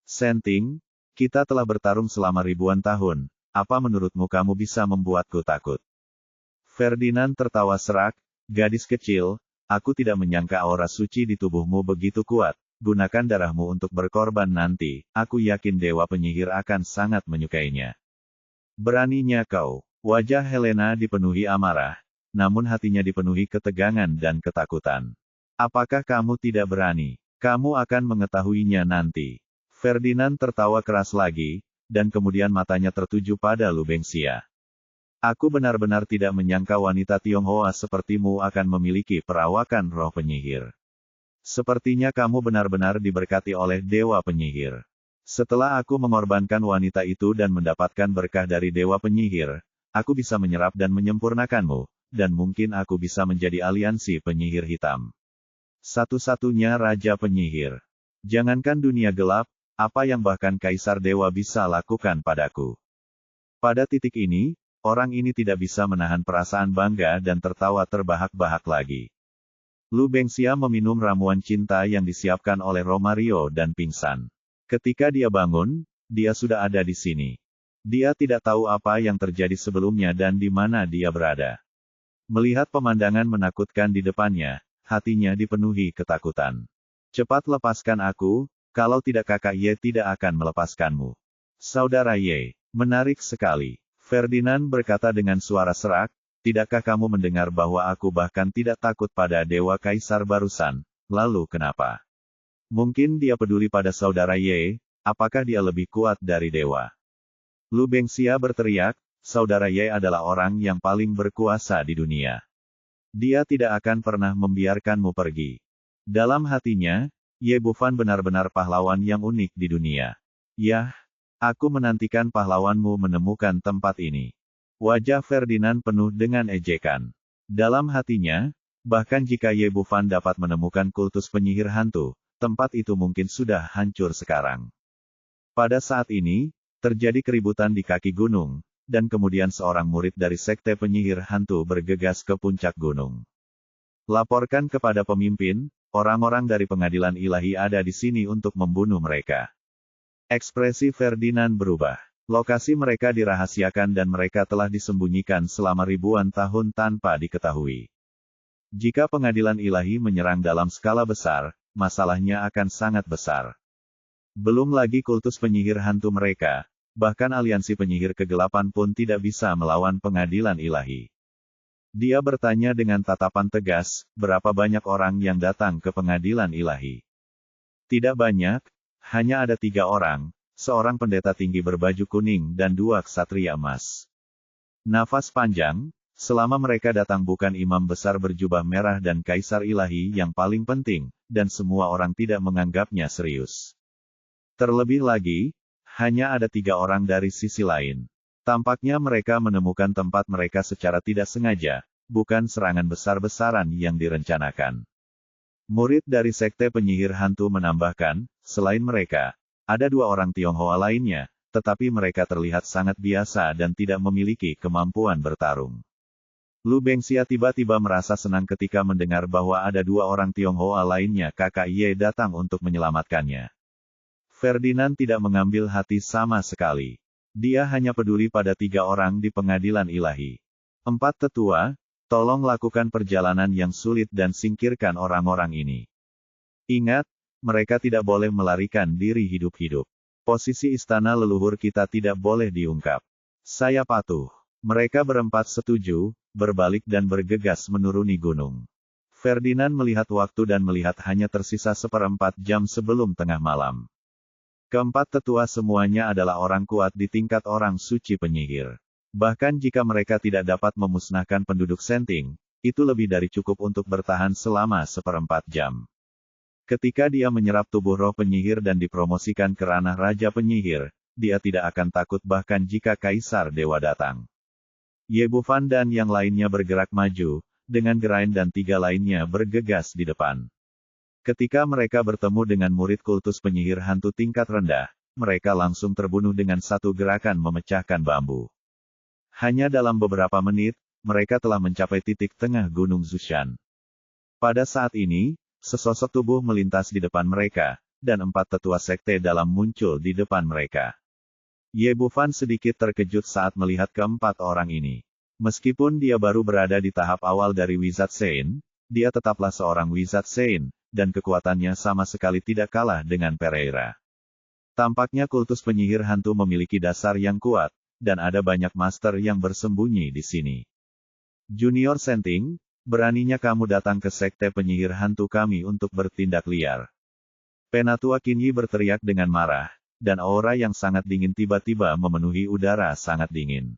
[SPEAKER 1] Senting, kita telah bertarung selama ribuan tahun, apa menurutmu kamu bisa membuatku takut? Ferdinand tertawa serak, gadis kecil, aku tidak menyangka aura suci di tubuhmu begitu kuat, gunakan darahmu untuk berkorban nanti, aku yakin dewa penyihir akan sangat menyukainya. Beraninya kau. Wajah Helena dipenuhi amarah, namun hatinya dipenuhi ketegangan dan ketakutan. Apakah kamu tidak berani? Kamu akan mengetahuinya nanti. Ferdinand tertawa keras lagi, dan kemudian matanya tertuju pada Lu Bengxia. Aku benar-benar tidak menyangka wanita Tionghoa sepertimu akan memiliki perawakan roh penyihir. Sepertinya kamu benar-benar diberkati oleh dewa penyihir. Setelah aku mengorbankan wanita itu dan mendapatkan berkah dari dewa penyihir, aku bisa menyerap dan menyempurnakanmu, dan mungkin aku bisa menjadi aliansi penyihir hitam. Satu-satunya raja penyihir. Jangankan dunia gelap, apa yang bahkan kaisar dewa bisa lakukan padaku. Pada titik ini, orang ini tidak bisa menahan perasaan bangga dan tertawa terbahak-bahak lagi. Lu Bengxia meminum ramuan cinta yang disiapkan oleh Romario dan pingsan. Ketika dia bangun, dia sudah ada di sini. Dia tidak tahu apa yang terjadi sebelumnya dan di mana dia berada. Melihat pemandangan menakutkan di depannya, hatinya dipenuhi ketakutan. Cepat lepaskan aku, kalau tidak kakak Ye tidak akan melepaskanmu. Saudara Ye, menarik sekali. Ferdinand berkata dengan suara serak, tidakkah kamu mendengar bahwa aku bahkan tidak takut pada dewa kaisar barusan, lalu kenapa? Mungkin dia peduli pada saudara Ye, apakah dia lebih kuat dari dewa? Lu Bengxia berteriak, saudara Ye adalah orang yang paling berkuasa di dunia. Dia tidak akan pernah membiarkanmu pergi. Dalam hatinya, Ye Bufan benar-benar pahlawan yang unik di dunia. Yah, aku menantikan pahlawanmu menemukan tempat ini. Wajah Ferdinand penuh dengan ejekan. Dalam hatinya, bahkan jika Ye Bufan dapat menemukan kultus penyihir hantu, tempat itu mungkin sudah hancur sekarang. Pada saat ini, terjadi keributan di kaki gunung, dan kemudian seorang murid dari sekte penyihir hantu bergegas ke puncak gunung. Laporkan kepada pemimpin, orang-orang dari pengadilan ilahi ada di sini untuk membunuh mereka. Ekspresi Ferdinand berubah. Lokasi mereka dirahasiakan dan mereka telah disembunyikan selama ribuan tahun tanpa diketahui. Jika pengadilan ilahi menyerang dalam skala besar, masalahnya akan sangat besar. Belum lagi kultus penyihir hantu mereka, bahkan aliansi penyihir kegelapan pun tidak bisa melawan pengadilan ilahi. Dia bertanya dengan tatapan tegas, berapa banyak orang yang datang ke pengadilan ilahi? Tidak banyak, hanya ada 3 orang, seorang pendeta tinggi berbaju kuning dan 2 ksatria emas. Nafas panjang, selama mereka datang bukan imam besar berjubah merah dan kaisar ilahi yang paling penting, dan semua orang tidak menganggapnya serius. Terlebih lagi, hanya ada 3 orang dari sisi lain. Tampaknya mereka menemukan tempat mereka secara tidak sengaja, bukan serangan besar-besaran yang direncanakan. Murid dari Sekte Penyihir Hantu menambahkan, selain mereka, ada 2 orang Tionghoa lainnya, tetapi mereka terlihat sangat biasa dan tidak memiliki kemampuan bertarung. Lu Bengxia tiba-tiba merasa senang ketika mendengar bahwa ada 2 orang Tionghoa lainnya kakak Ye datang untuk menyelamatkannya. Ferdinand tidak mengambil hati sama sekali. Dia hanya peduli pada 3 orang di pengadilan ilahi. 4 tetua, tolong lakukan perjalanan yang sulit dan singkirkan orang-orang ini. Ingat, mereka tidak boleh melarikan diri hidup-hidup. Posisi istana leluhur kita tidak boleh diungkap. Saya patuh. Mereka berempat setuju, berbalik dan bergegas menuruni gunung. Ferdinand melihat waktu dan melihat hanya tersisa 1/4 jam sebelum tengah malam. Keempat tetua semuanya adalah orang kuat di tingkat orang suci penyihir. Bahkan jika mereka tidak dapat memusnahkan penduduk Senting, itu lebih dari cukup untuk bertahan selama 1/4 jam. Ketika dia menyerap tubuh roh penyihir dan dipromosikan ke ranah Raja Penyihir, dia tidak akan takut bahkan jika Kaisar Dewa datang. Ye Bufan dan yang lainnya bergerak maju, dengan Geraint dan 3 lainnya bergegas di depan. Ketika mereka bertemu dengan murid kultus penyihir hantu tingkat rendah, mereka langsung terbunuh dengan satu gerakan memecahkan bambu. Hanya dalam beberapa menit, mereka telah mencapai titik tengah Gunung Zushan. Pada saat ini, sesosok tubuh melintas di depan mereka, dan 4 tetua sekte dalam muncul di depan mereka. Ye Bufan sedikit terkejut saat melihat keempat orang ini. Meskipun dia baru berada di tahap awal dari Wizard Sein, dia tetaplah seorang Wizard Sein, dan kekuatannya sama sekali tidak kalah dengan Pereira. Tampaknya kultus penyihir hantu memiliki dasar yang kuat, dan ada banyak master yang bersembunyi di sini. Junior Senting, beraninya kamu datang ke sekte penyihir hantu kami untuk bertindak liar. Penatua Qinyi berteriak dengan marah, dan aura yang sangat dingin tiba-tiba memenuhi udara sangat dingin.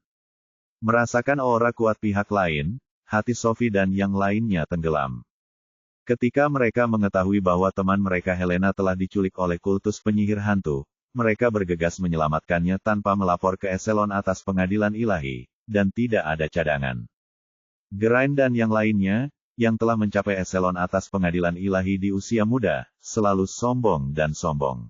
[SPEAKER 1] Merasakan aura kuat pihak lain, hati Sophie dan yang lainnya tenggelam. Ketika mereka mengetahui bahwa teman mereka Helena telah diculik oleh kultus penyihir hantu, mereka bergegas menyelamatkannya tanpa melapor ke eselon atas pengadilan ilahi, dan tidak ada cadangan. Geraint dan yang lainnya, yang telah mencapai eselon atas pengadilan ilahi di usia muda, selalu sombong dan sombong.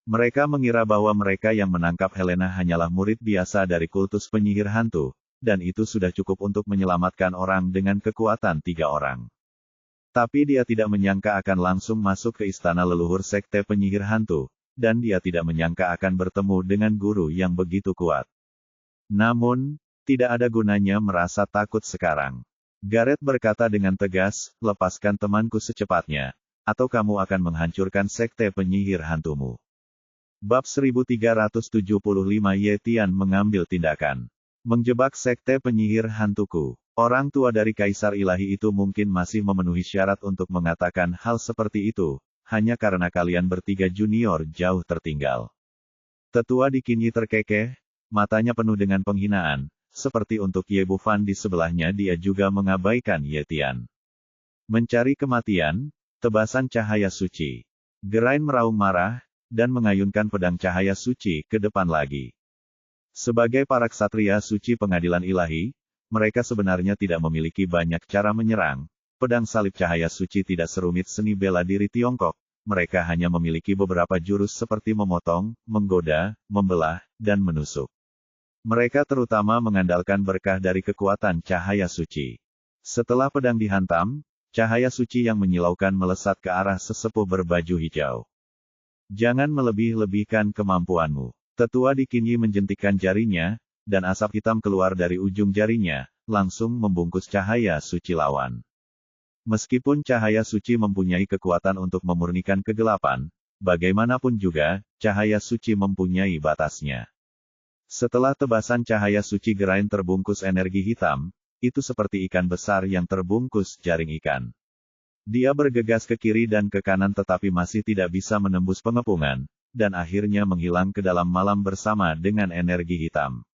[SPEAKER 1] Mereka mengira bahwa mereka yang menangkap Helena hanyalah murid biasa dari kultus penyihir hantu, dan itu sudah cukup untuk menyelamatkan orang dengan kekuatan 3 orang. Tapi dia tidak menyangka akan langsung masuk ke istana leluhur sekte penyihir hantu, dan dia tidak menyangka akan bertemu dengan guru yang begitu kuat. Namun, tidak ada gunanya merasa takut sekarang. Gareth berkata dengan tegas, lepaskan temanku secepatnya, atau kamu akan menghancurkan sekte penyihir hantumu. Bab 1375 Ye Tian mengambil tindakan. Menjebak sekte penyihir hantuku. Orang tua dari Kaisar Ilahi itu mungkin masih memenuhi syarat untuk mengatakan hal seperti itu, hanya karena kalian bertiga junior jauh tertinggal. Tetua di Qinyi terkekeh, matanya penuh dengan penghinaan, seperti untuk Ye Bufan di sebelahnya dia juga mengabaikan Ye Tian. Mencari kematian, tebasan cahaya suci. Geraint meraung marah, dan mengayunkan pedang cahaya suci ke depan lagi. Sebagai para ksatria suci pengadilan ilahi, mereka sebenarnya tidak memiliki banyak cara menyerang. Pedang salib cahaya suci tidak serumit seni bela diri Tiongkok, mereka hanya memiliki beberapa jurus seperti memotong, menggoda, membelah, dan menusuk. Mereka terutama mengandalkan berkah dari kekuatan cahaya suci. Setelah pedang dihantam, cahaya suci yang menyilaukan melesat ke arah sesepuh berbaju hijau. Jangan melebih-lebihkan kemampuanmu. Tetua di Qinyi menjentikkan jarinya, dan asap hitam keluar dari ujung jarinya, langsung membungkus cahaya suci lawan. Meskipun cahaya suci mempunyai kekuatan untuk memurnikan kegelapan, bagaimanapun juga, cahaya suci mempunyai batasnya. Setelah tebasan cahaya suci Geraint terbungkus energi hitam, itu seperti ikan besar yang terbungkus jaring ikan. Dia bergegas ke kiri dan ke kanan tetapi masih tidak bisa menembus pengepungan, dan akhirnya menghilang ke dalam malam bersama dengan energi hitam.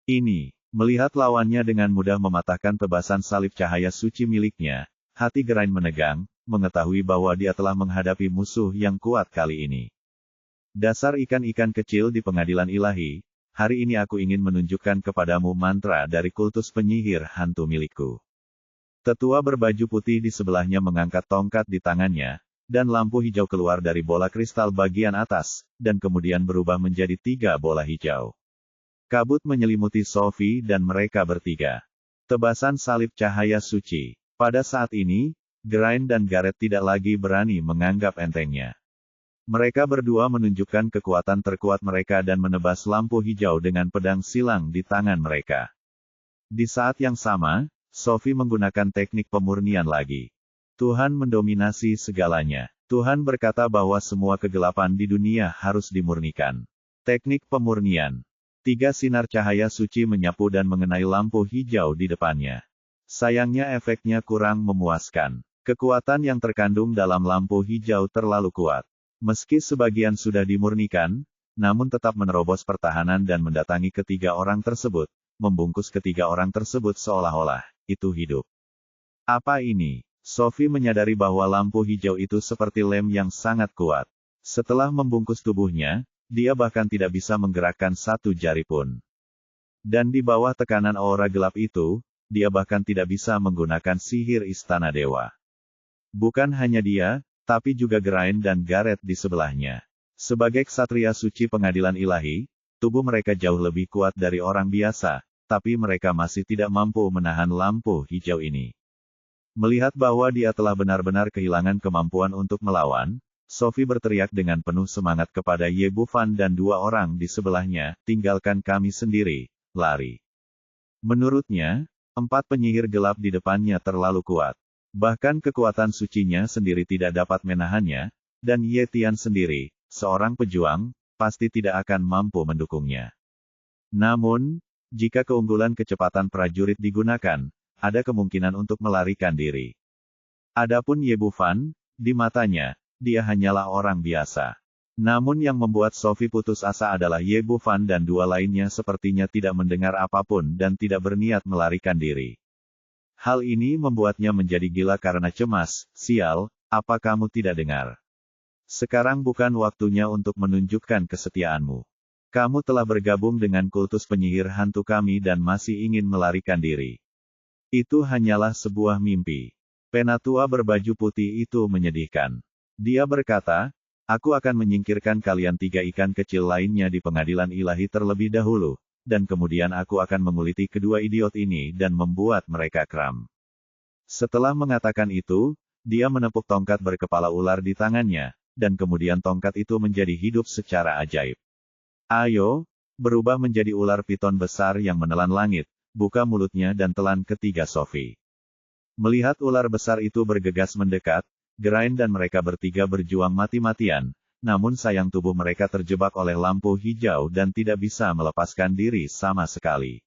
[SPEAKER 1] Ini, melihat lawannya dengan mudah mematahkan tebasan salib cahaya suci miliknya, hati Geraint menegang, mengetahui bahwa dia telah menghadapi musuh yang kuat kali ini. Dasar ikan-ikan kecil di pengadilan ilahi, hari ini aku ingin menunjukkan kepadamu mantra dari kultus penyihir hantu milikku. Tetua berbaju putih di sebelahnya mengangkat tongkat di tangannya, dan lampu hijau keluar dari bola kristal bagian atas, dan kemudian berubah menjadi 3 bola hijau. Kabut menyelimuti Sophie dan mereka bertiga. Tebasan salib cahaya suci. Pada saat ini, Geraint dan Gareth tidak lagi berani menganggap entengnya. Mereka berdua menunjukkan kekuatan terkuat mereka dan menebas lampu hijau dengan pedang silang di tangan mereka. Di saat yang sama, Sophie menggunakan teknik pemurnian lagi. Tuhan mendominasi segalanya. Tuhan berkata bahwa semua kegelapan di dunia harus dimurnikan. Teknik pemurnian. 3 sinar cahaya suci menyapu dan mengenai lampu hijau di depannya. Sayangnya efeknya kurang memuaskan. Kekuatan yang terkandung dalam lampu hijau terlalu kuat. Meski sebagian sudah dimurnikan, namun tetap menerobos pertahanan dan mendatangi ketiga orang tersebut, membungkus ketiga orang tersebut seolah-olah itu hidup. Apa ini? Sophie menyadari bahwa lampu hijau itu seperti lem yang sangat kuat. Setelah membungkus tubuhnya, dia bahkan tidak bisa menggerakkan satu jari pun. Dan di bawah tekanan aura gelap itu, dia bahkan tidak bisa menggunakan sihir istana dewa. Bukan hanya dia, tapi juga Geraint dan Gareth di sebelahnya. Sebagai ksatria suci pengadilan ilahi, tubuh mereka jauh lebih kuat dari orang biasa, tapi mereka masih tidak mampu menahan lampu hijau ini. Melihat bahwa dia telah benar-benar kehilangan kemampuan untuk melawan, Sophie berteriak dengan penuh semangat kepada Ye Bufan dan 2 orang di sebelahnya, "Tinggalkan kami sendiri, lari." Menurutnya, 4 penyihir gelap di depannya terlalu kuat. Bahkan kekuatan sucinya sendiri tidak dapat menahannya, dan Ye Tian sendiri, seorang pejuang, pasti tidak akan mampu mendukungnya. Namun, jika keunggulan kecepatan prajurit digunakan, ada kemungkinan untuk melarikan diri. Adapun Ye Bufan, di matanya, dia hanyalah orang biasa. Namun yang membuat Sophie putus asa adalah Ye Bufan dan 2 lainnya sepertinya tidak mendengar apapun dan tidak berniat melarikan diri. Hal ini membuatnya menjadi gila karena cemas. "Sial, apa kamu tidak dengar? Sekarang bukan waktunya untuk menunjukkan kesetiaanmu. Kamu telah bergabung dengan kultus penyihir hantu kami dan masih ingin melarikan diri. Itu hanyalah sebuah mimpi." Penatua berbaju putih itu menyedihkan. Dia berkata, "Aku akan menyingkirkan kalian 3 ikan kecil lainnya di pengadilan ilahi terlebih dahulu, dan kemudian aku akan menguliti kedua idiot ini dan membuat mereka kram." Setelah mengatakan itu, dia menepuk tongkat berkepala ular di tangannya, dan kemudian tongkat itu menjadi hidup secara ajaib. "Ayo, berubah menjadi ular piton besar yang menelan langit, buka mulutnya dan telan ketiga Sophie." Melihat ular besar itu bergegas mendekat, Geraint dan mereka bertiga berjuang mati-matian, namun sayang tubuh mereka terjebak oleh lampu hijau dan tidak bisa melepaskan diri sama sekali.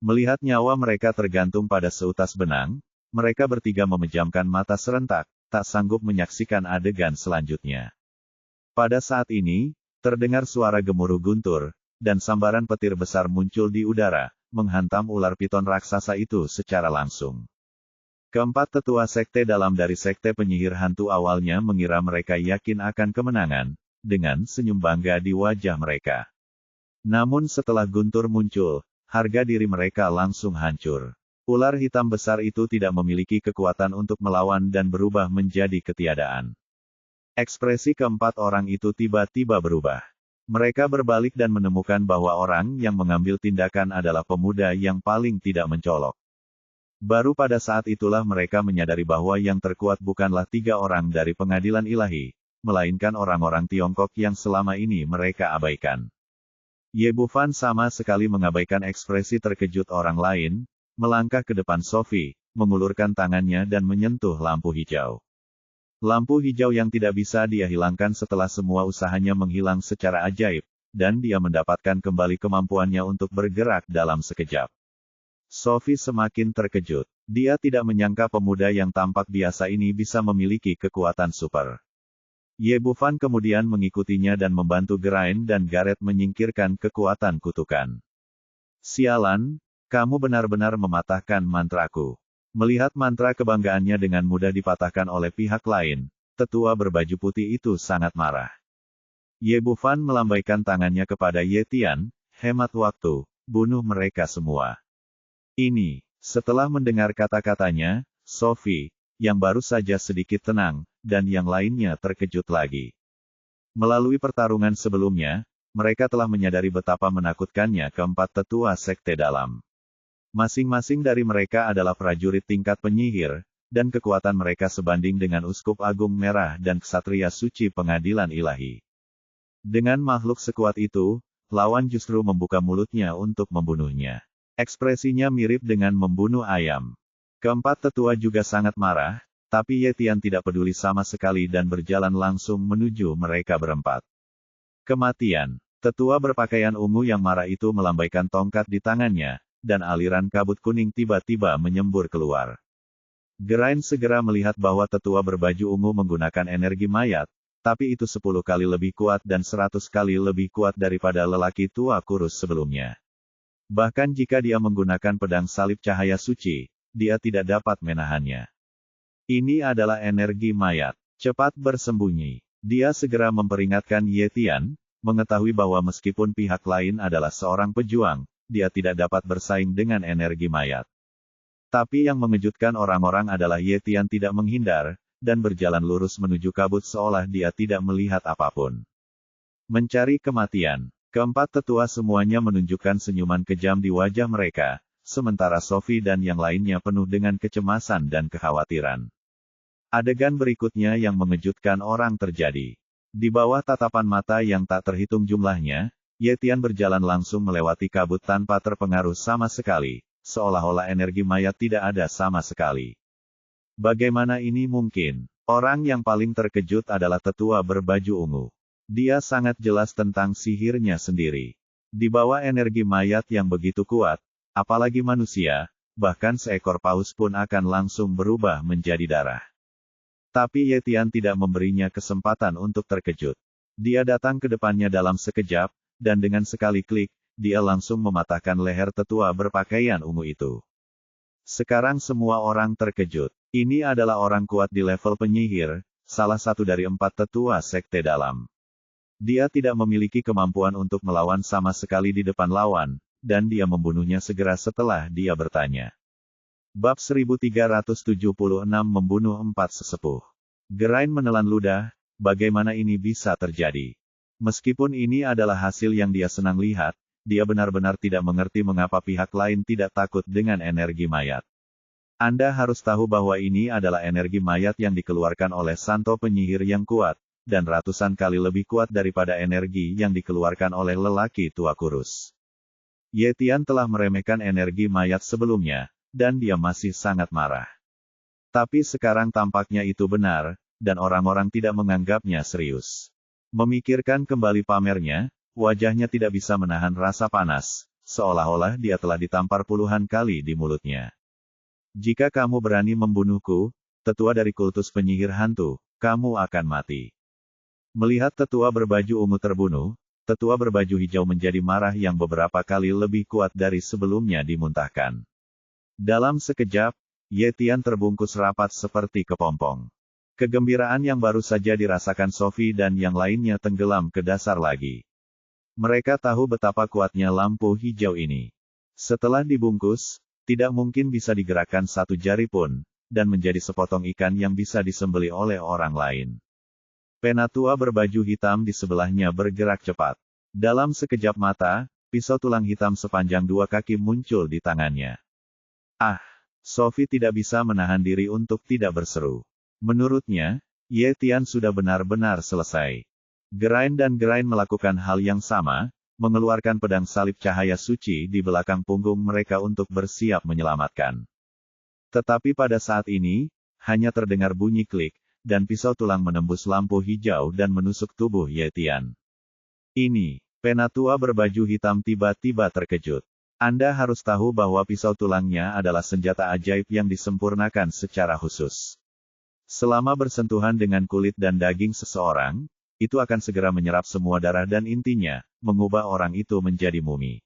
[SPEAKER 1] Melihat nyawa mereka tergantung pada seutas benang, mereka bertiga memejamkan mata serentak, tak sanggup menyaksikan adegan selanjutnya. Pada saat ini, terdengar suara gemuruh guntur, dan sambaran petir besar muncul di udara, menghantam ular piton raksasa itu secara langsung. Keempat tetua sekte dalam dari sekte penyihir hantu awalnya mengira mereka yakin akan kemenangan, dengan senyum bangga di wajah mereka. Namun setelah guntur muncul, harga diri mereka langsung hancur. Ular hitam besar itu tidak memiliki kekuatan untuk melawan dan berubah menjadi ketiadaan. Ekspresi keempat orang itu tiba-tiba berubah. Mereka berbalik dan menemukan bahwa orang yang mengambil tindakan adalah pemuda yang paling tidak mencolok. Baru pada saat itulah mereka menyadari bahwa yang terkuat bukanlah 3 orang dari pengadilan ilahi, melainkan orang-orang Tiongkok yang selama ini mereka abaikan. Ye Bufan sama sekali mengabaikan ekspresi terkejut orang lain, melangkah ke depan Sophie, mengulurkan tangannya dan menyentuh lampu hijau. Lampu hijau yang tidak bisa dia hilangkan setelah semua usahanya menghilang secara ajaib, dan dia mendapatkan kembali kemampuannya untuk bergerak dalam sekejap. Sophie semakin terkejut. Dia tidak menyangka pemuda yang tampak biasa ini bisa memiliki kekuatan super. Ye Bufan kemudian mengikutinya dan membantu Geraint dan Gareth menyingkirkan kekuatan kutukan. "Sialan, kamu benar-benar mematahkan mantraku." Melihat mantra kebanggaannya dengan mudah dipatahkan oleh pihak lain, tetua berbaju putih itu sangat marah. Ye Bufan melambaikan tangannya kepada Ye Tian, "Hemat waktu, bunuh mereka semua." Setelah mendengar kata-katanya, Sophie, yang baru saja sedikit tenang, dan yang lainnya terkejut lagi. Melalui pertarungan sebelumnya, mereka telah menyadari betapa menakutkannya keempat tetua sekte dalam. Masing-masing dari mereka adalah prajurit tingkat penyihir, dan kekuatan mereka sebanding dengan Uskup Agung Merah dan Ksatria Suci Pengadilan Ilahi. Dengan makhluk sekuat itu, lawan justru membuka mulutnya untuk membunuhnya. Ekspresinya mirip dengan membunuh ayam. Keempat tetua juga sangat marah, tapi Ye Tian tidak peduli sama sekali dan berjalan langsung menuju mereka berempat. Kematian. Tetua berpakaian ungu yang marah itu melambaikan tongkat di tangannya, dan aliran kabut kuning tiba-tiba menyembur keluar. Geraint segera melihat bahwa tetua berbaju ungu menggunakan energi mayat, tapi itu 10 kali lebih kuat dan 100 kali lebih kuat daripada lelaki tua kurus sebelumnya. Bahkan jika dia menggunakan pedang salib cahaya suci, dia tidak dapat menahannya. Ini adalah energi mayat. Cepat bersembunyi. Dia segera memperingatkan Ye Tian, mengetahui bahwa meskipun pihak lain adalah seorang pejuang, dia tidak dapat bersaing dengan energi mayat. Tapi yang mengejutkan orang-orang adalah Ye Tian tidak menghindar, dan berjalan lurus menuju kabut seolah dia tidak melihat apapun. Mencari kematian. Keempat tetua semuanya menunjukkan senyuman kejam di wajah mereka, sementara Sophie dan yang lainnya penuh dengan kecemasan dan kekhawatiran. Adegan berikutnya yang mengejutkan orang terjadi. Di bawah tatapan mata yang tak terhitung jumlahnya, Ye Tian berjalan langsung melewati kabut tanpa terpengaruh sama sekali. Seolah-olah energi mayat tidak ada sama sekali. Bagaimana ini mungkin? Orang yang paling terkejut adalah tetua berbaju ungu. Dia sangat jelas tentang sihirnya sendiri. Di bawah energi mayat yang begitu kuat, apalagi manusia, bahkan seekor paus pun akan langsung berubah menjadi darah. Tapi Ye Tian tidak memberinya kesempatan untuk terkejut. Dia datang ke depannya dalam sekejap, dan dengan sekali klik, dia langsung mematahkan leher tetua berpakaian ungu itu. Sekarang semua orang terkejut. Ini adalah orang kuat di level penyihir, salah satu dari 4 tetua sekte dalam. Dia tidak memiliki kemampuan untuk melawan sama sekali di depan lawan, dan dia membunuhnya segera setelah dia bertanya. Bab 1376 membunuh 4 sesepuh. Geraint menelan ludah, bagaimana ini bisa terjadi? Meskipun ini adalah hasil yang dia senang lihat, dia benar-benar tidak mengerti mengapa pihak lain tidak takut dengan energi mayat. Anda harus tahu bahwa ini adalah energi mayat yang dikeluarkan oleh Santo penyihir yang kuat, dan ratusan kali lebih kuat daripada energi yang dikeluarkan oleh lelaki tua kurus. Ye Tian telah meremehkan energi mayat sebelumnya, dan dia masih sangat marah. Tapi sekarang tampaknya itu benar, dan orang-orang tidak menganggapnya serius. Memikirkan kembali pamernya, wajahnya tidak bisa menahan rasa panas, seolah-olah dia telah ditampar puluhan kali di mulutnya. Jika kamu berani membunuhku, tetua dari kultus penyihir hantu, kamu akan mati. Melihat tetua berbaju ungu terbunuh, tetua berbaju hijau menjadi marah yang beberapa kali lebih kuat dari sebelumnya dimuntahkan. Dalam sekejap, Ye Tian terbungkus rapat seperti kepompong. Kegembiraan yang baru saja dirasakan Sophie dan yang lainnya tenggelam ke dasar lagi. Mereka tahu betapa kuatnya lampu hijau ini. Setelah dibungkus, tidak mungkin bisa digerakkan satu jari pun, dan menjadi sepotong ikan yang bisa disembelih oleh orang lain. Penatua berbaju hitam di sebelahnya bergerak cepat. Dalam sekejap mata, pisau tulang hitam sepanjang 2 kaki muncul di tangannya. Ah! Sophie tidak bisa menahan diri untuk tidak berseru. Menurutnya, Ye Tian sudah benar-benar selesai. Geraint dan Geraint melakukan hal yang sama, mengeluarkan pedang salib cahaya suci di belakang punggung mereka untuk bersiap menyelamatkan. Tetapi pada saat ini, hanya terdengar bunyi klik, dan pisau tulang menembus lampu hijau dan menusuk tubuh Ye Tian. Ini, penatua berbaju hitam tiba-tiba terkejut. Anda harus tahu bahwa pisau tulangnya adalah senjata ajaib yang disempurnakan secara khusus. Selama bersentuhan dengan kulit dan daging seseorang, itu akan segera menyerap semua darah dan intinya, mengubah orang itu menjadi mumi.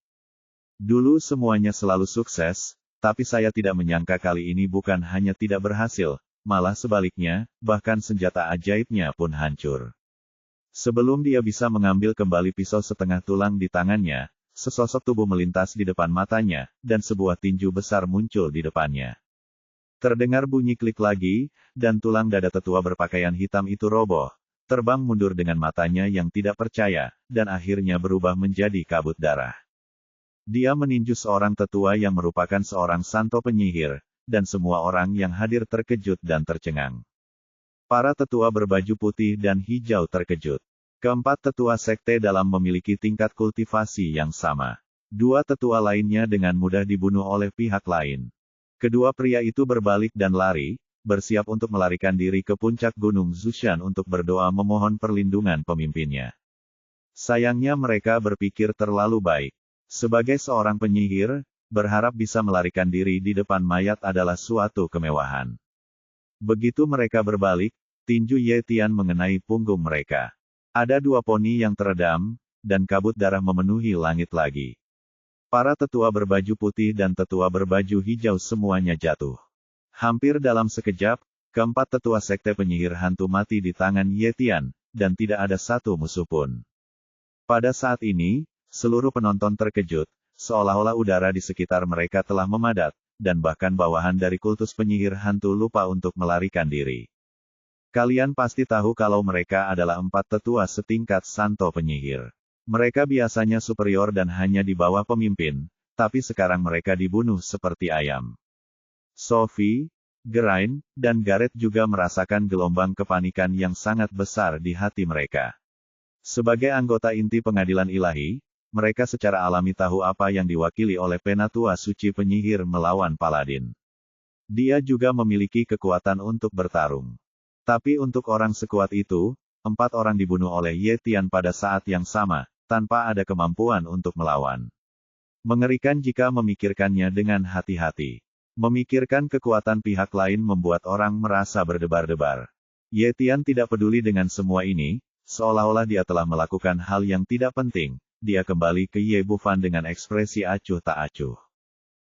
[SPEAKER 1] Dulu semuanya selalu sukses, tapi saya tidak menyangka kali ini bukan hanya tidak berhasil, malah sebaliknya, bahkan senjata ajaibnya pun hancur. Sebelum dia bisa mengambil kembali pisau setengah tulang di tangannya, sesosok tubuh melintas di depan matanya, dan sebuah tinju besar muncul di depannya. Terdengar bunyi klik lagi, dan tulang dada tetua berpakaian hitam itu roboh, terbang mundur dengan matanya yang tidak percaya, dan akhirnya berubah menjadi kabut darah. Dia meninju seorang tetua yang merupakan seorang santo penyihir, dan semua orang yang hadir terkejut dan tercengang. Para tetua berbaju putih dan hijau terkejut. Keempat tetua sekte dalam memiliki tingkat kultivasi yang sama. Dua tetua lainnya dengan mudah dibunuh oleh pihak lain. Kedua pria itu berbalik dan lari, bersiap untuk melarikan diri ke puncak gunung Zushan untuk berdoa memohon perlindungan pemimpinnya. Sayangnya mereka berpikir terlalu baik. Sebagai seorang penyihir, berharap bisa melarikan diri di depan mayat adalah suatu kemewahan. Begitu mereka berbalik, tinju Ye Tian mengenai punggung mereka. Ada dua poni yang teredam, dan kabut darah memenuhi langit lagi. Para tetua berbaju putih dan tetua berbaju hijau semuanya jatuh. Hampir dalam sekejap, keempat tetua sekte penyihir hantu mati di tangan Ye Tian, dan tidak ada satu musuh pun. Pada saat ini, seluruh penonton terkejut, seolah-olah udara di sekitar mereka telah memadat, dan bahkan bawahan dari kultus penyihir hantu lupa untuk melarikan diri. Kalian pasti tahu kalau mereka adalah empat tetua setingkat santo penyihir. Mereka biasanya superior dan hanya di bawah pemimpin, tapi sekarang mereka dibunuh seperti ayam. Sophie, Geraint, dan Gareth juga merasakan gelombang kepanikan yang sangat besar di hati mereka. Sebagai anggota inti pengadilan ilahi, mereka secara alami tahu apa yang diwakili oleh penatua suci penyihir melawan paladin. Dia juga memiliki kekuatan untuk bertarung. Tapi untuk orang sekuat itu, 4 orang dibunuh oleh Ye Tian pada saat yang sama, tanpa ada kemampuan untuk melawan. Mengerikan jika memikirkannya dengan hati-hati. Memikirkan kekuatan pihak lain membuat orang merasa berdebar-debar. Ye Tian tidak peduli dengan semua ini, seolah-olah dia telah melakukan hal yang tidak penting. Dia kembali ke Ye Bufan dengan ekspresi acuh tak acuh.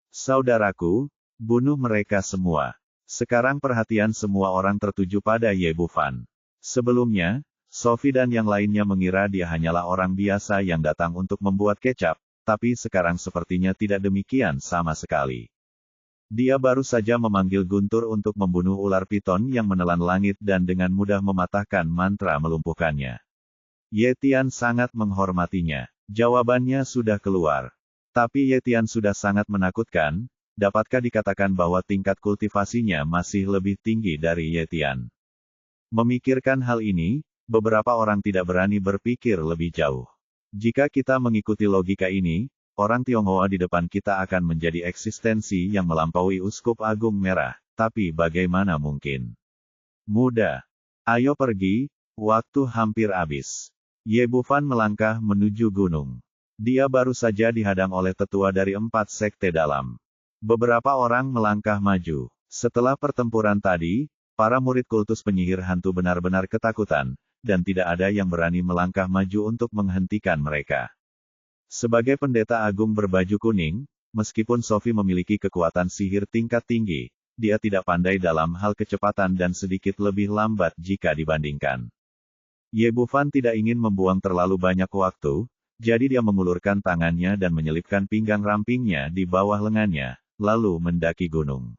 [SPEAKER 1] Saudaraku, bunuh mereka semua. Sekarang perhatian semua orang tertuju pada Ye Bufan. Sebelumnya, Sophie dan yang lainnya mengira dia hanyalah orang biasa yang datang untuk membuat kecap, tapi sekarang sepertinya tidak demikian sama sekali. Dia baru saja memanggil Guntur untuk membunuh ular piton yang menelan langit dan dengan mudah mematahkan mantra melumpuhkannya. Ye Tian sangat menghormatinya. Jawabannya sudah keluar. Tapi Ye Tian sudah sangat menakutkan, dapatkah dikatakan bahwa tingkat kultivasinya masih lebih tinggi dari Ye Tian? Memikirkan hal ini, beberapa orang tidak berani berpikir lebih jauh. Jika kita mengikuti logika ini, orang Tionghoa di depan kita akan menjadi eksistensi yang melampaui Uskup Agung Merah, tapi bagaimana mungkin? Mudah. Ayo pergi, waktu hampir habis. Ye Bufan melangkah menuju gunung. Dia baru saja dihadang oleh tetua dari 4 sekte dalam. Beberapa orang melangkah maju. Setelah pertempuran tadi, para murid kultus penyihir hantu benar-benar ketakutan, dan tidak ada yang berani melangkah maju untuk menghentikan mereka. Sebagai pendeta agung berbaju kuning, meskipun Sophie memiliki kekuatan sihir tingkat tinggi, dia tidak pandai dalam hal kecepatan dan sedikit lebih lambat jika dibandingkan. Ye Bufan tidak ingin membuang terlalu banyak waktu, jadi dia mengulurkan tangannya dan menyelipkan pinggang rampingnya di bawah lengannya, lalu mendaki gunung.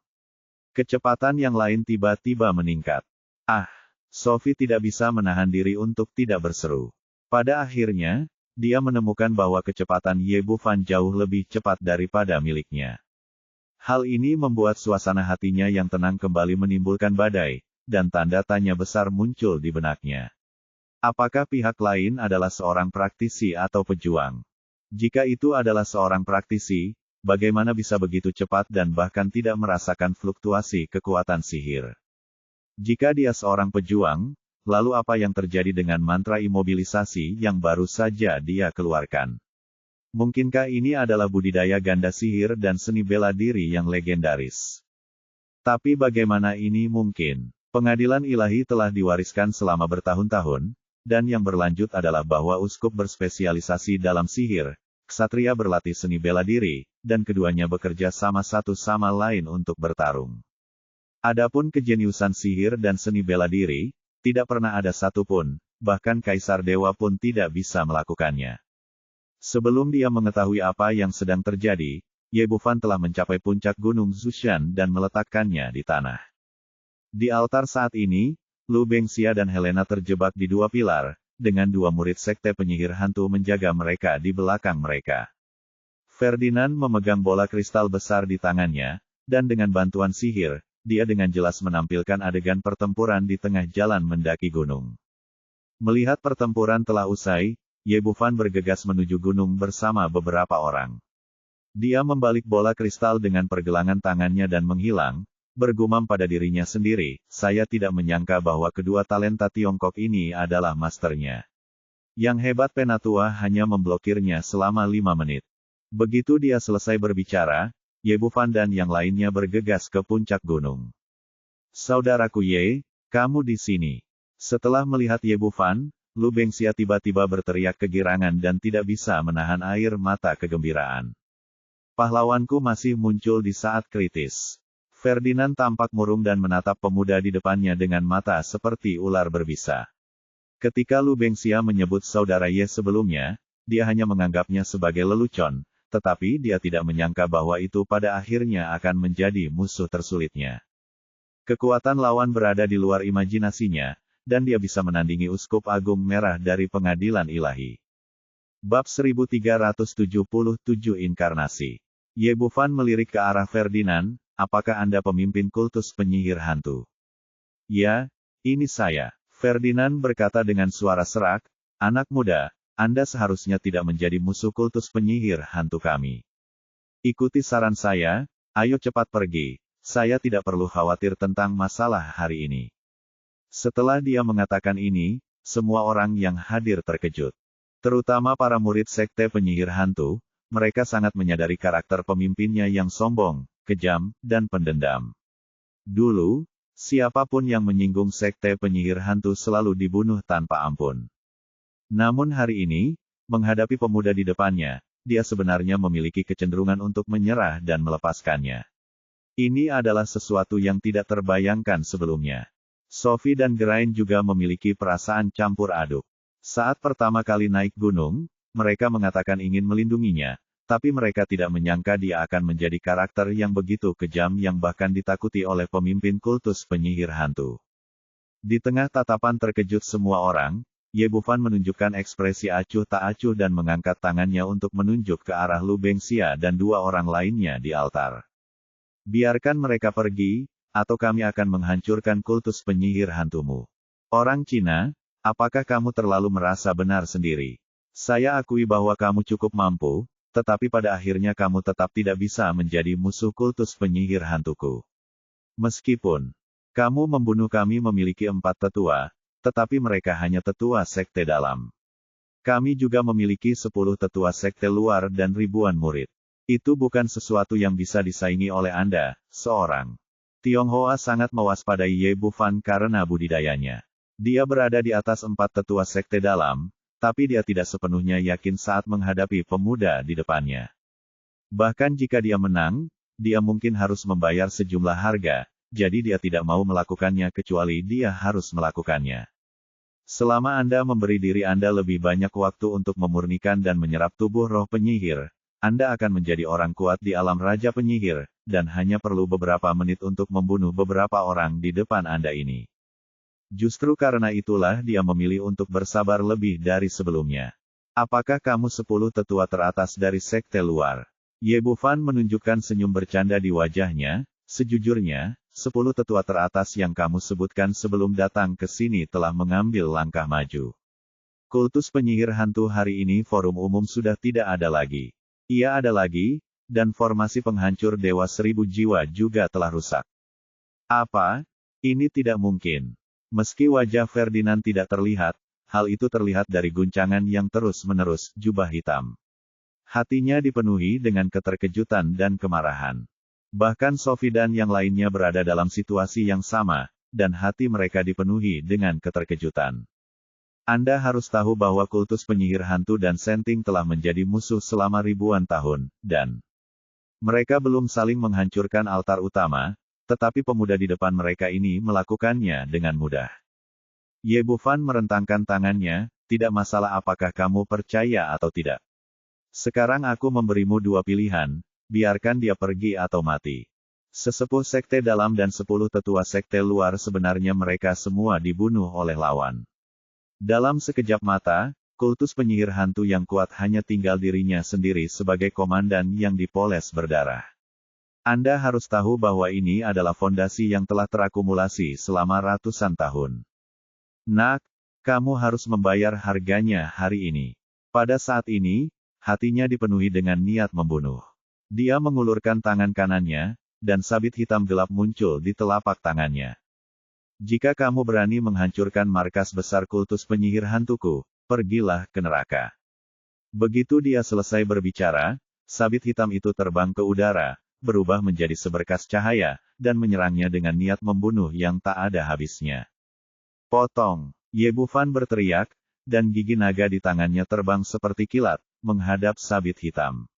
[SPEAKER 1] Kecepatan yang lain tiba-tiba meningkat. Ah! Sophie tidak bisa menahan diri untuk tidak berseru. Pada akhirnya, dia menemukan bahwa kecepatan Ye Bufan jauh lebih cepat daripada miliknya. Hal ini membuat suasana hatinya yang tenang kembali menimbulkan badai, dan tanda tanya besar muncul di benaknya. Apakah pihak lain adalah seorang praktisi atau pejuang? Jika itu adalah seorang praktisi, bagaimana bisa begitu cepat dan bahkan tidak merasakan fluktuasi kekuatan sihir? Jika dia seorang pejuang, lalu apa yang terjadi dengan mantra imobilisasi yang baru saja dia keluarkan? Mungkinkah ini adalah budidaya ganda sihir dan seni bela diri yang legendaris? Tapi bagaimana ini mungkin? Pengadilan ilahi telah diwariskan selama bertahun-tahun, dan yang berlanjut adalah bahwa uskup berspesialisasi dalam sihir, ksatria berlatih seni bela diri, dan keduanya bekerja sama satu sama lain untuk bertarung. Adapun kejeniusan sihir dan seni bela diri, tidak pernah ada satupun, bahkan Kaisar Dewa pun tidak bisa melakukannya. Sebelum dia mengetahui apa yang sedang terjadi, Ye Bufan telah mencapai puncak gunung Zushan dan meletakkannya di tanah. Di altar saat ini, Lu Bengxia dan Helena terjebak di dua pilar, dengan dua murid sekte penyihir hantu menjaga mereka di belakang mereka. Ferdinand memegang bola kristal besar di tangannya, dan dengan bantuan sihir, dia dengan jelas menampilkan adegan pertempuran di tengah jalan mendaki gunung. Melihat pertempuran telah usai, Ye Bufan bergegas menuju gunung bersama beberapa orang. Dia membalik bola kristal dengan pergelangan tangannya dan menghilang, bergumam pada dirinya sendiri, saya tidak menyangka bahwa kedua talenta Tiongkok ini adalah masternya. Yang hebat Penatua hanya memblokirnya selama 5 menit. Begitu dia selesai berbicara, Ye Bufan dan yang lainnya bergegas ke puncak gunung. Saudaraku Ye, kamu di sini. Setelah melihat Ye Bufan, Lu Bengxia tiba-tiba berteriak kegirangan dan tidak bisa menahan air mata kegembiraan. Pahlawanku masih muncul di saat kritis. Ferdinand tampak murung dan menatap pemuda di depannya dengan mata seperti ular berbisa. Ketika Lu Bengxia menyebut saudara Ye sebelumnya, dia hanya menganggapnya sebagai lelucon, tetapi dia tidak menyangka bahwa itu pada akhirnya akan menjadi musuh tersulitnya. Kekuatan lawan berada di luar imajinasinya, dan dia bisa menandingi Uskup Agung Merah dari Pengadilan Ilahi. Bab 1377 Inkarnasi. Ye Bufan melirik ke arah Ferdinand, apakah Anda pemimpin kultus penyihir hantu? Ya, ini saya. Ferdinand berkata dengan suara serak, anak muda, Anda seharusnya tidak menjadi musuh kultus penyihir hantu kami. Ikuti saran saya, ayo cepat pergi, saya tidak perlu khawatir tentang masalah hari ini. Setelah dia mengatakan ini, semua orang yang hadir terkejut. Terutama para murid sekte penyihir hantu, mereka sangat menyadari karakter pemimpinnya yang sombong, kejam, dan pendendam. Dulu, siapapun yang menyinggung sekte penyihir hantu selalu dibunuh tanpa ampun. Namun hari ini, menghadapi pemuda di depannya, dia sebenarnya memiliki kecenderungan untuk menyerah dan melepaskannya. Ini adalah sesuatu yang tidak terbayangkan sebelumnya. Sophie dan Geraint juga memiliki perasaan campur aduk. Saat pertama kali naik gunung, mereka mengatakan ingin melindunginya, tapi mereka tidak menyangka dia akan menjadi karakter yang begitu kejam yang bahkan ditakuti oleh pemimpin kultus penyihir hantu. Di tengah tatapan terkejut semua orang, Ye Bufan menunjukkan ekspresi acuh tak acuh dan mengangkat tangannya untuk menunjuk ke arah Lu Bengxia dan dua orang lainnya di altar. Biarkan mereka pergi, atau kami akan menghancurkan kultus penyihir hantumu. Orang Cina, apakah kamu terlalu merasa benar sendiri? Saya akui bahwa kamu cukup mampu, tetapi pada akhirnya kamu tetap tidak bisa menjadi musuh kultus penyihir hantuku. Meskipun kamu membunuh kami memiliki 4 tetua, tetapi mereka hanya tetua sekte dalam. Kami juga memiliki 10 tetua sekte luar dan ribuan murid. Itu bukan sesuatu yang bisa disaingi oleh Anda, seorang. Tionghoa sangat mewaspadai Ye Bufan karena budidayanya. Dia berada di atas 4 tetua sekte dalam, tapi dia tidak sepenuhnya yakin saat menghadapi pemuda di depannya. Bahkan jika dia menang, dia mungkin harus membayar sejumlah harga, jadi dia tidak mau melakukannya kecuali dia harus melakukannya. Selama Anda memberi diri Anda lebih banyak waktu untuk memurnikan dan menyerap tubuh roh penyihir, Anda akan menjadi orang kuat di alam Raja Penyihir, dan hanya perlu beberapa menit untuk membunuh beberapa orang di depan Anda ini. Justru karena itulah dia memilih untuk bersabar lebih dari sebelumnya. Apakah kamu 10 tetua teratas dari sekte luar? Ye Bufan menunjukkan senyum bercanda di wajahnya, sejujurnya, 10 tetua teratas yang kamu sebutkan sebelum datang ke sini telah mengambil langkah maju. Kultus penyihir hantu hari ini forum umum sudah tidak ada lagi. Ia ada lagi, dan formasi penghancur Dewa 1000 Jiwa juga telah rusak. Apa? Ini tidak mungkin. Meski wajah Ferdinand tidak terlihat, hal itu terlihat dari guncangan yang terus-menerus jubah hitam. Hatinya dipenuhi dengan keterkejutan dan kemarahan. Bahkan Sophie dan yang lainnya berada dalam situasi yang sama, dan hati mereka dipenuhi dengan keterkejutan. Anda harus tahu bahwa kultus penyihir hantu dan Senting telah menjadi musuh selama ribuan tahun, dan mereka belum saling menghancurkan altar utama, tetapi pemuda di depan mereka ini melakukannya dengan mudah. Ye Bufan merentangkan tangannya, tidak masalah apakah kamu percaya atau tidak. Sekarang aku memberimu 2 pilihan, biarkan dia pergi atau mati. Sesepuh sekte dalam dan 10 tetua sekte luar sebenarnya mereka semua dibunuh oleh lawan. Dalam sekejap mata, kultus penyihir hantu yang kuat hanya tinggal dirinya sendiri sebagai komandan yang dipoles berdarah. Anda harus tahu bahwa ini adalah fondasi yang telah terakumulasi selama ratusan tahun. Nak, kamu harus membayar harganya hari ini. Pada saat ini, hatinya dipenuhi dengan niat membunuh. Dia mengulurkan tangan kanannya, dan sabit hitam gelap muncul di telapak tangannya. Jika kamu berani menghancurkan markas besar kultus penyihir hantuku, pergilah ke neraka. Begitu dia selesai berbicara, sabit hitam itu terbang ke udara, berubah menjadi seberkas cahaya, dan menyerangnya dengan niat membunuh yang tak ada habisnya. Potong! Ye Bufan berteriak, dan gigi naga di tangannya terbang seperti kilat, menghadap sabit hitam.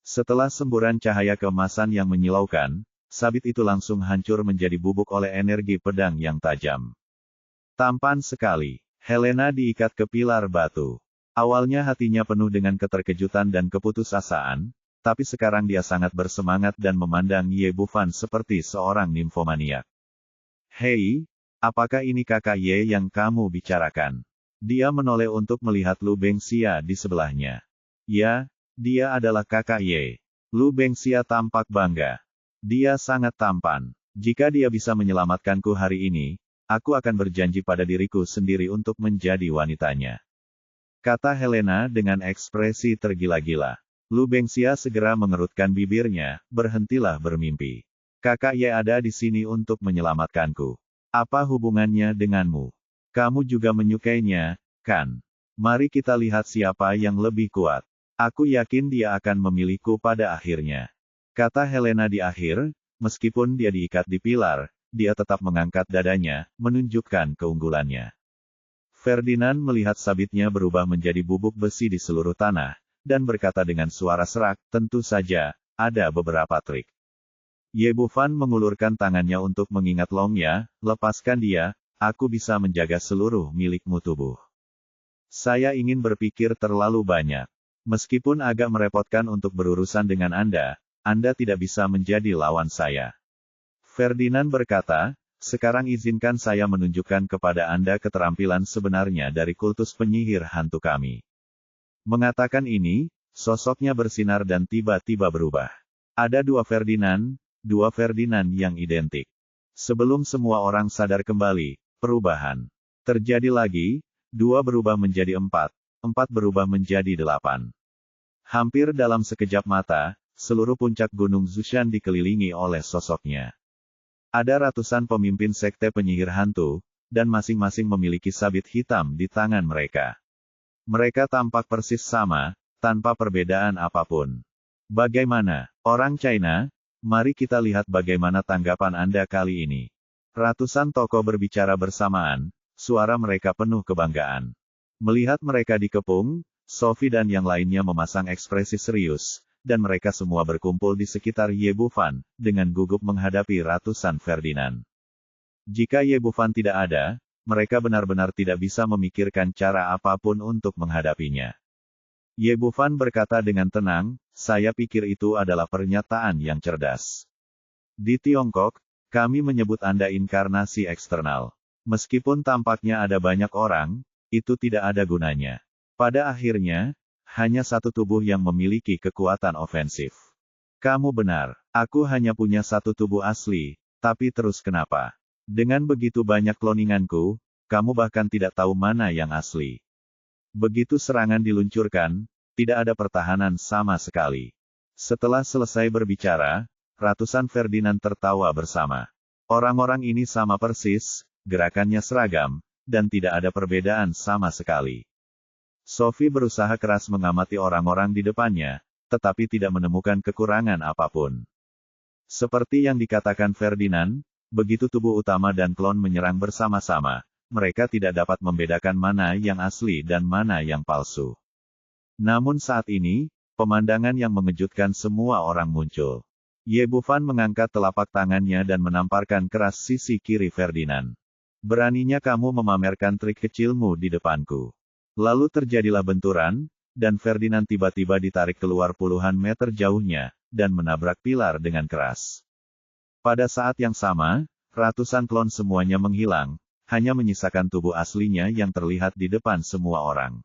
[SPEAKER 1] Setelah semburan cahaya keemasan yang menyilaukan, sabit itu langsung hancur menjadi bubuk oleh energi pedang yang tajam. Tampan sekali, Helena diikat ke pilar batu. Awalnya hatinya penuh dengan keterkejutan dan keputusasaan, tapi sekarang dia sangat bersemangat dan memandang Ye Bufan seperti seorang nimfomaniak. Hei, apakah ini kakak Ye yang kamu bicarakan? Dia menoleh untuk melihat Lu Bengxia di sebelahnya. Ya, dia adalah kakak Ye. Lu Bengxia tampak bangga. Dia sangat tampan. Jika dia bisa menyelamatkanku hari ini, aku akan berjanji pada diriku sendiri untuk menjadi wanitanya. Kata Helena dengan ekspresi tergila-gila. Lu Bengxia segera mengerutkan bibirnya, berhentilah bermimpi. Kakak Ye ada di sini untuk menyelamatkanku. Apa hubungannya denganmu? Kamu juga menyukainya, kan? Mari kita lihat siapa yang lebih kuat. Aku yakin dia akan memilihku pada akhirnya. Kata Helena di akhir, meskipun dia diikat di pilar, dia tetap mengangkat dadanya, menunjukkan keunggulannya. Ferdinand melihat sabitnya berubah menjadi bubuk besi di seluruh tanah, dan berkata dengan suara serak, tentu saja, ada beberapa trik. Ye Bufan mengulurkan tangannya untuk mengingat Longya, lepaskan dia, aku bisa menjaga seluruh milikmu tubuh. Saya ingin berpikir terlalu banyak. Meskipun agak merepotkan untuk berurusan dengan Anda tidak bisa menjadi lawan saya. Ferdinand berkata, sekarang izinkan saya menunjukkan kepada Anda keterampilan sebenarnya dari kultus penyihir hantu kami. Mengatakan ini, sosoknya bersinar dan tiba-tiba berubah. Ada dua Ferdinand yang identik. Sebelum semua orang sadar kembali, perubahan terjadi lagi, 2 berubah menjadi 4, 4 berubah menjadi 8. Hampir dalam sekejap mata, seluruh puncak gunung Zushan dikelilingi oleh sosoknya. Ada ratusan pemimpin sekte penyihir hantu, dan masing-masing memiliki sabit hitam di tangan mereka. Mereka tampak persis sama, tanpa perbedaan apapun. Bagaimana, orang China? Mari kita lihat bagaimana tanggapan Anda kali ini. Ratusan tokoh berbicara bersamaan, suara mereka penuh kebanggaan. Melihat mereka dikepung, Sophie dan yang lainnya memasang ekspresi serius, dan mereka semua berkumpul di sekitar Ye Bufan, dengan gugup menghadapi ratusan Ferdinand. Jika Ye Bufan tidak ada, mereka benar-benar tidak bisa memikirkan cara apapun untuk menghadapinya. Ye Bufan berkata dengan tenang, saya pikir itu adalah pernyataan yang cerdas. Di Tiongkok, kami menyebut Anda inkarnasi eksternal. Meskipun tampaknya ada banyak orang, itu tidak ada gunanya. Pada akhirnya, hanya satu tubuh yang memiliki kekuatan ofensif. Kamu benar, aku hanya punya satu tubuh asli, tapi terus kenapa? Dengan begitu banyak kloninganku, kamu bahkan tidak tahu mana yang asli. Begitu serangan diluncurkan, tidak ada pertahanan sama sekali. Setelah selesai berbicara, ratusan Ferdinand tertawa bersama. Orang-orang ini sama persis, gerakannya seragam, dan tidak ada perbedaan sama sekali. Sophie berusaha keras mengamati orang-orang di depannya, tetapi tidak menemukan kekurangan apapun. Seperti yang dikatakan Ferdinand, begitu tubuh utama dan klon menyerang bersama-sama, mereka tidak dapat membedakan mana yang asli dan mana yang palsu. Namun saat ini, pemandangan yang mengejutkan semua orang muncul. Ye Bufan mengangkat telapak tangannya dan menamparkan keras sisi kiri Ferdinand. Beraninya kamu memamerkan trik kecilmu di depanku. Lalu terjadilah benturan, dan Ferdinand tiba-tiba ditarik keluar puluhan meter jauhnya, dan menabrak pilar dengan keras. Pada saat yang sama, ratusan klon semuanya menghilang, hanya menyisakan tubuh aslinya yang terlihat di depan semua orang.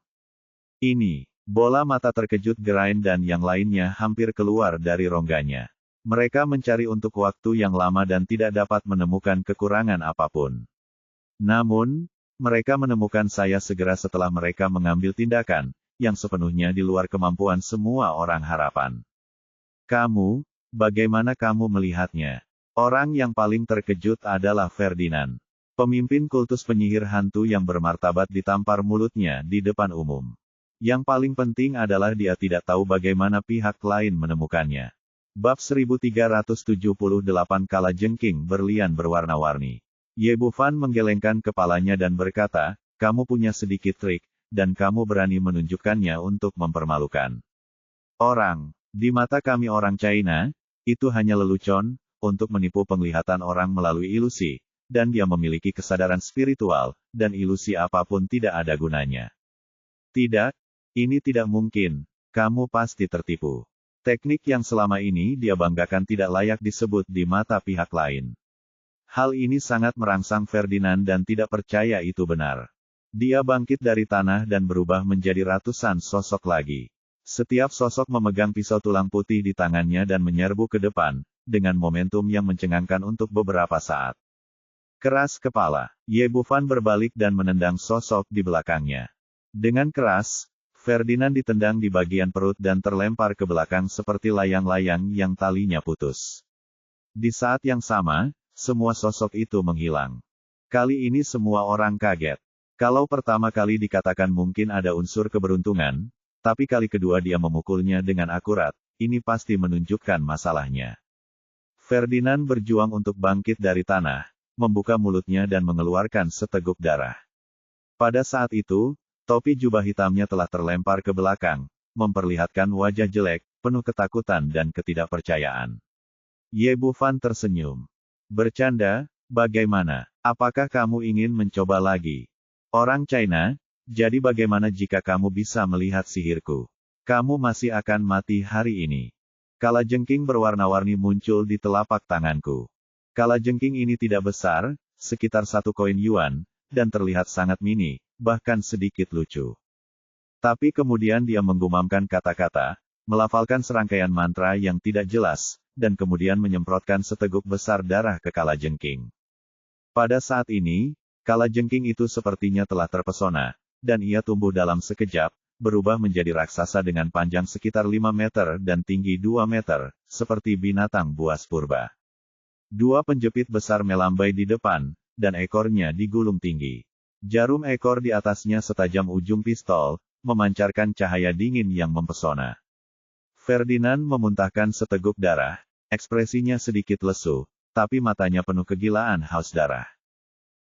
[SPEAKER 1] Ini, bola mata terkejut Geraint dan yang lainnya hampir keluar dari rongganya. Mereka mencari untuk waktu yang lama dan tidak dapat menemukan kekurangan apapun. Namun, mereka menemukan saya segera setelah mereka mengambil tindakan, yang sepenuhnya di luar kemampuan semua orang harapan. Kamu, bagaimana kamu melihatnya? Orang yang paling terkejut adalah Ferdinand. Pemimpin kultus penyihir hantu yang bermartabat ditampar mulutnya di depan umum. Yang paling penting adalah dia tidak tahu bagaimana pihak lain menemukannya. Bab 1378 Kalajengking Berlian Berwarna-Warni. Ye Bufan menggelengkan kepalanya dan berkata, kamu punya sedikit trik, dan kamu berani menunjukkannya untuk mempermalukan orang. Di mata kami orang China, itu hanya lelucon, untuk menipu penglihatan orang melalui ilusi, dan dia memiliki kesadaran spiritual, dan ilusi apapun tidak ada gunanya. Tidak, ini tidak mungkin, kamu pasti tertipu. Teknik yang selama ini dia banggakan tidak layak disebut di mata pihak lain. Hal ini sangat merangsang Ferdinand dan tidak percaya itu benar. Dia bangkit dari tanah dan berubah menjadi ratusan sosok lagi. Setiap sosok memegang pisau tulang putih di tangannya dan menyerbu ke depan, dengan momentum yang mencengangkan untuk beberapa saat. Keras kepala, Ye Bufan berbalik dan menendang sosok di belakangnya. Dengan keras, Ferdinand ditendang di bagian perut dan terlempar ke belakang seperti layang-layang yang talinya putus. Di saat yang sama, semua sosok itu menghilang. Kali ini semua orang kaget. Kalau pertama kali dikatakan mungkin ada unsur keberuntungan, tapi kali kedua dia memukulnya dengan akurat, ini pasti menunjukkan masalahnya. Ferdinand berjuang untuk bangkit dari tanah, membuka mulutnya dan mengeluarkan seteguk darah. Pada saat itu, topi jubah hitamnya telah terlempar ke belakang, memperlihatkan wajah jelek, penuh ketakutan dan ketidakpercayaan. Ye Bufan tersenyum. Bercanda, bagaimana? Apakah kamu ingin mencoba lagi? Orang China, jadi bagaimana jika kamu bisa melihat sihirku? Kamu masih akan mati hari ini. Kalajengking berwarna-warni muncul di telapak tanganku. Kalajengking ini tidak besar, sekitar 1 koin yuan, dan terlihat sangat mini, bahkan sedikit lucu. Tapi kemudian dia menggumamkan kata-kata, melafalkan serangkaian mantra yang tidak jelas, dan kemudian menyemprotkan seteguk besar darah ke Kalajengking. Pada saat ini, Kalajengking itu sepertinya telah terpesona, dan ia tumbuh dalam sekejap, berubah menjadi raksasa dengan panjang sekitar 5 meter dan tinggi 2 meter, seperti binatang buas purba. 2 penjepit besar melambai di depan, dan ekornya digulung tinggi. Jarum ekor di atasnya setajam ujung pistol, memancarkan cahaya dingin yang mempesona. Ferdinand memuntahkan seteguk darah, ekspresinya sedikit lesu, tapi matanya penuh kegilaan haus darah.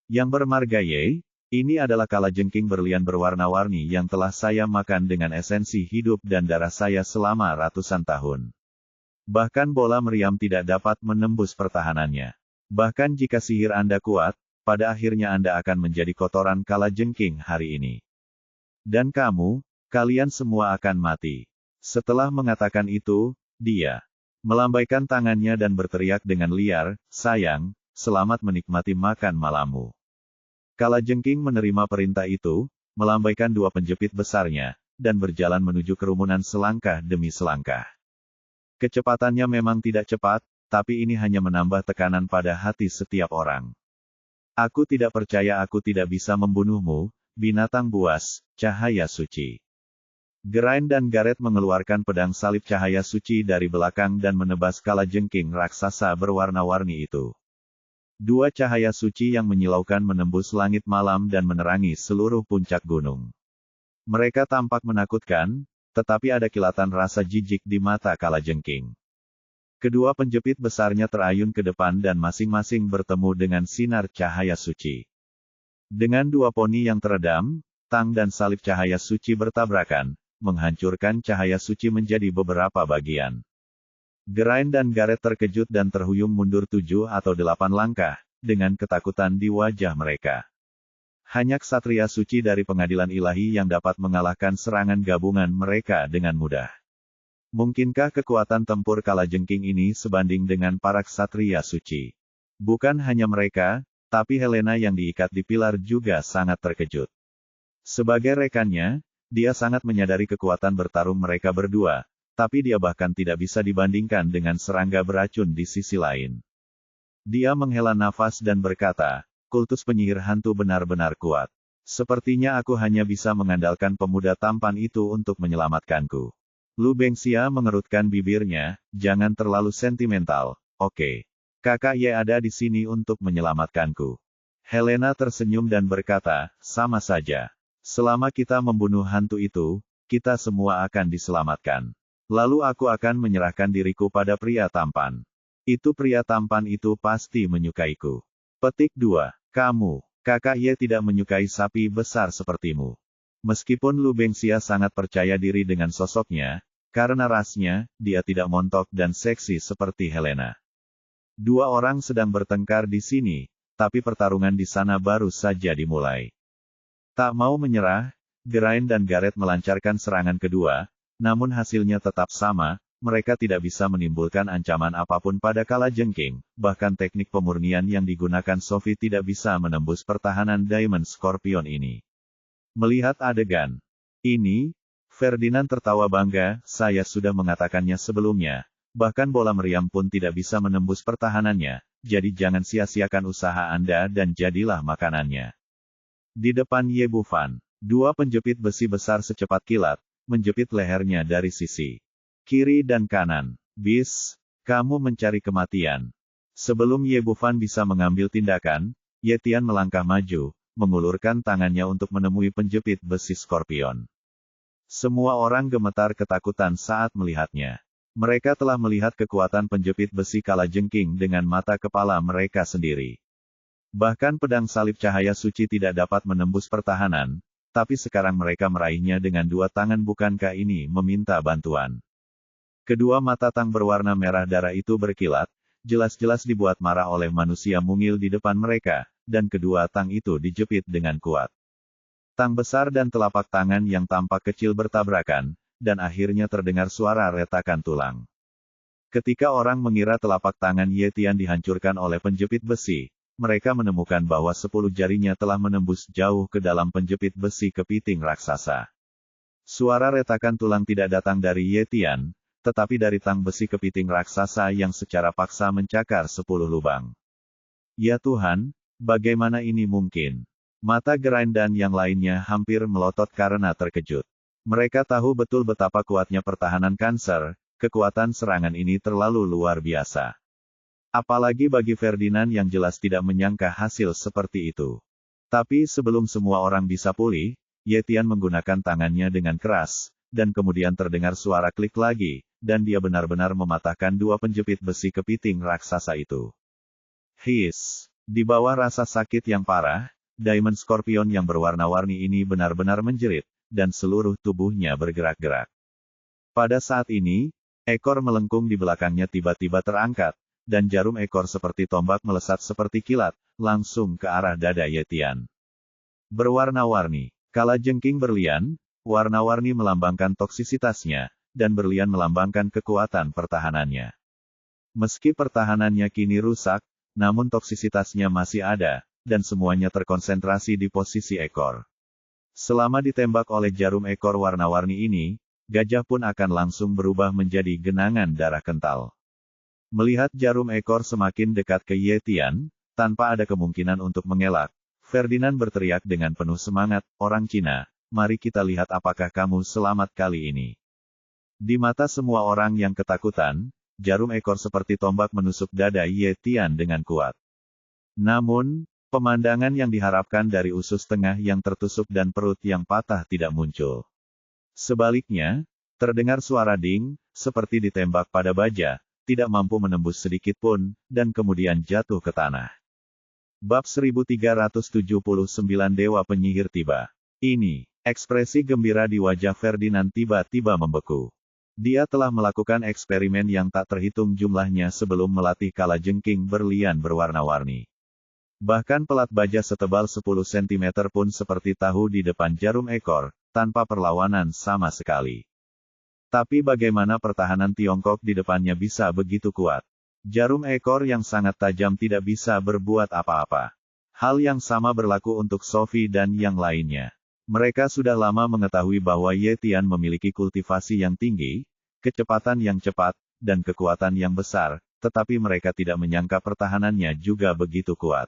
[SPEAKER 1] Yang bermarga Ye, ini adalah kalajengking berlian berwarna-warni yang telah saya makan dengan esensi hidup dan darah saya selama ratusan tahun. Bahkan bola meriam tidak dapat menembus pertahanannya. Bahkan jika sihir Anda kuat, pada akhirnya Anda akan menjadi kotoran kalajengking hari ini. Dan kamu, kalian semua akan mati. Setelah mengatakan itu, dia melambaikan tangannya dan berteriak dengan liar, sayang, selamat menikmati makan malammu. Kalajengking menerima perintah itu, melambaikan 2 penjepit besarnya, dan berjalan menuju kerumunan selangkah demi selangkah. Kecepatannya memang tidak cepat, tapi ini hanya menambah tekanan pada hati setiap orang. Aku tidak percaya aku tidak bisa membunuhmu, binatang buas, cahaya suci. Geraint dan Gareth mengeluarkan pedang salib cahaya suci dari belakang dan menebas kalajengking raksasa berwarna-warni itu. 2 cahaya suci yang menyilaukan menembus langit malam dan menerangi seluruh puncak gunung. Mereka tampak menakutkan, tetapi ada kilatan rasa jijik di mata kalajengking. Kedua penjepit besarnya terayun ke depan dan masing-masing bertemu dengan sinar cahaya suci. Dengan 2 poni yang teredam, tang dan salib cahaya suci bertabrakan, menghancurkan cahaya suci menjadi beberapa bagian. Geraint dan Gareth terkejut dan terhuyung mundur 7 atau 8 langkah, dengan ketakutan di wajah mereka. Hanya ksatria suci dari pengadilan ilahi yang dapat mengalahkan serangan gabungan mereka dengan mudah. Mungkinkah kekuatan tempur kalajengking ini sebanding dengan para ksatria suci? Bukan hanya mereka, tapi Helena yang diikat di pilar juga sangat terkejut. Sebagai rekannya, dia sangat menyadari kekuatan bertarung mereka berdua, tapi dia bahkan tidak bisa dibandingkan dengan serangga beracun di sisi lain. Dia menghela nafas dan berkata, kultus penyihir hantu benar-benar kuat. Sepertinya aku hanya bisa mengandalkan pemuda tampan itu untuk menyelamatkanku. Lu Bengxia mengerutkan bibirnya, jangan terlalu sentimental, oke. Kakak Ye ada di sini untuk menyelamatkanku. Helena tersenyum dan berkata, sama saja. Selama kita membunuh hantu itu, kita semua akan diselamatkan. Lalu aku akan menyerahkan diriku pada pria tampan. Itu pria tampan itu pasti menyukaiku. Petik 2. Kamu, kakak Ye tidak menyukai sapi besar sepertimu. Meskipun Lu Bengxia sangat percaya diri dengan sosoknya, karena rasnya, dia tidak montok dan seksi seperti Helena. Dua orang sedang bertengkar di sini, tapi pertarungan di sana baru saja dimulai. Tak mau menyerah, Geraint dan Gareth melancarkan serangan kedua, namun hasilnya tetap sama, mereka tidak bisa menimbulkan ancaman apapun pada kalajengking, bahkan teknik pemurnian yang digunakan Sophie tidak bisa menembus pertahanan Diamond Scorpion ini. Melihat adegan ini, Ferdinand tertawa bangga, saya sudah mengatakannya sebelumnya, bahkan bola meriam pun tidak bisa menembus pertahanannya, jadi jangan sia-siakan usaha Anda dan jadilah makanannya. Di depan Ye Bufan, dua penjepit besi besar secepat kilat, menjepit lehernya dari sisi kiri dan kanan. Bis, kamu mencari kematian. Sebelum Ye Bufan bisa mengambil tindakan, Ye Tian melangkah maju, mengulurkan tangannya untuk menemui penjepit besi Scorpion. Semua orang gemetar ketakutan saat melihatnya. Mereka telah melihat kekuatan penjepit besi kalajengking dengan mata kepala mereka sendiri. Bahkan pedang salib cahaya suci tidak dapat menembus pertahanan, tapi sekarang mereka meraihnya dengan dua tangan. Bukankah ini meminta bantuan? Kedua mata Tang berwarna merah darah itu berkilat, jelas-jelas dibuat marah oleh manusia mungil di depan mereka, dan kedua Tang itu dijepit dengan kuat. Tang besar dan telapak tangan yang tampak kecil bertabrakan, dan akhirnya terdengar suara retakan tulang. Ketika orang mengira telapak tangan Ye Tian dihancurkan oleh penjepit besi, mereka menemukan bahwa 10 jarinya telah menembus jauh ke dalam penjepit besi kepiting raksasa. Suara retakan tulang tidak datang dari Ye Tian, tetapi dari tang besi kepiting raksasa yang secara paksa mencakar 10 lubang. Ya Tuhan, bagaimana ini mungkin? Mata Geraint dan yang lainnya hampir melotot karena terkejut. Mereka tahu betul betapa kuatnya pertahanan Cancer, kekuatan serangan ini terlalu luar biasa. Apalagi bagi Ferdinand yang jelas tidak menyangka hasil seperti itu. Tapi sebelum semua orang bisa pulih, Ye Tian menggunakan tangannya dengan keras, dan kemudian terdengar suara klik lagi, dan dia benar-benar mematahkan dua penjepit besi kepiting raksasa itu. Hiss! Di bawah rasa sakit yang parah, Diamond Scorpion yang berwarna-warni ini benar-benar menjerit, dan seluruh tubuhnya bergerak-gerak. Pada saat ini, ekor melengkung di belakangnya tiba-tiba terangkat, dan jarum ekor seperti tombak melesat seperti kilat, langsung ke arah dada Ye Tian. Berwarna-warni, kalajengking berlian, warna-warni melambangkan toksisitasnya, dan berlian melambangkan kekuatan pertahanannya. Meski pertahanannya kini rusak, namun toksisitasnya masih ada, dan semuanya terkonsentrasi di posisi ekor. Selama ditembak oleh jarum ekor warna-warni ini, gajah pun akan langsung berubah menjadi genangan darah kental. Melihat jarum ekor semakin dekat ke Ye Tian, tanpa ada kemungkinan untuk mengelak, Ferdinand berteriak dengan penuh semangat, orang Cina, mari kita lihat apakah kamu selamat kali ini. Di mata semua orang yang ketakutan, jarum ekor seperti tombak menusuk dada Ye Tian dengan kuat. Namun, pemandangan yang diharapkan dari usus tengah yang tertusuk dan perut yang patah tidak muncul. Sebaliknya, terdengar suara ding, seperti ditembak pada baja, tidak mampu menembus sedikit pun, dan kemudian jatuh ke tanah. Bab 1379 Dewa Penyihir tiba. Ini, ekspresi gembira di wajah Ferdinand tiba-tiba membeku. Dia telah melakukan eksperimen yang tak terhitung jumlahnya sebelum melatih kalajengking berlian berwarna-warni. Bahkan pelat baja setebal 10 cm pun seperti tahu di depan jarum ekor, tanpa perlawanan sama sekali. Tapi bagaimana pertahanan Tiongkok di depannya bisa begitu kuat? Jarum ekor yang sangat tajam tidak bisa berbuat apa-apa. Hal yang sama berlaku untuk Sophie dan yang lainnya. Mereka sudah lama mengetahui bahwa Ye Tian memiliki kultivasi yang tinggi, kecepatan yang cepat, dan kekuatan yang besar, tetapi mereka tidak menyangka pertahanannya juga begitu kuat.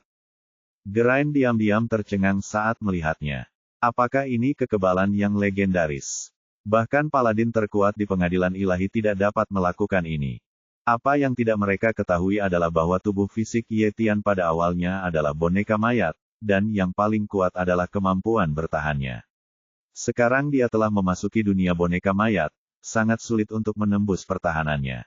[SPEAKER 1] Geraint diam-diam tercengang saat melihatnya. Apakah ini kekebalan yang legendaris? Bahkan paladin terkuat di pengadilan ilahi tidak dapat melakukan ini. Apa yang tidak mereka ketahui adalah bahwa tubuh fisik Ye Tian pada awalnya adalah boneka mayat, dan yang paling kuat adalah kemampuan bertahannya. Sekarang dia telah memasuki dunia boneka mayat, sangat sulit untuk menembus pertahanannya.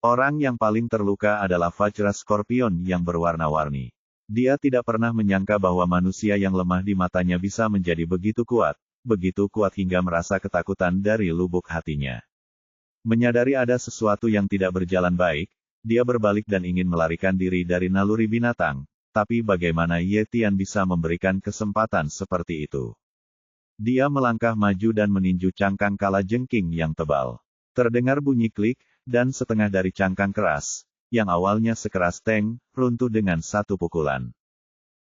[SPEAKER 1] Orang yang paling terluka adalah Vajra Scorpion yang berwarna-warni. Dia tidak pernah menyangka bahwa manusia yang lemah di matanya bisa menjadi begitu kuat hingga merasa ketakutan dari lubuk hatinya. Menyadari ada sesuatu yang tidak berjalan baik, dia berbalik dan ingin melarikan diri dari naluri binatang, tapi bagaimana Ye Tian bisa memberikan kesempatan seperti itu? Dia melangkah maju dan meninju cangkang kalajengking yang tebal. Terdengar bunyi klik, dan setengah dari cangkang keras, yang awalnya sekeras tank, runtuh dengan satu pukulan.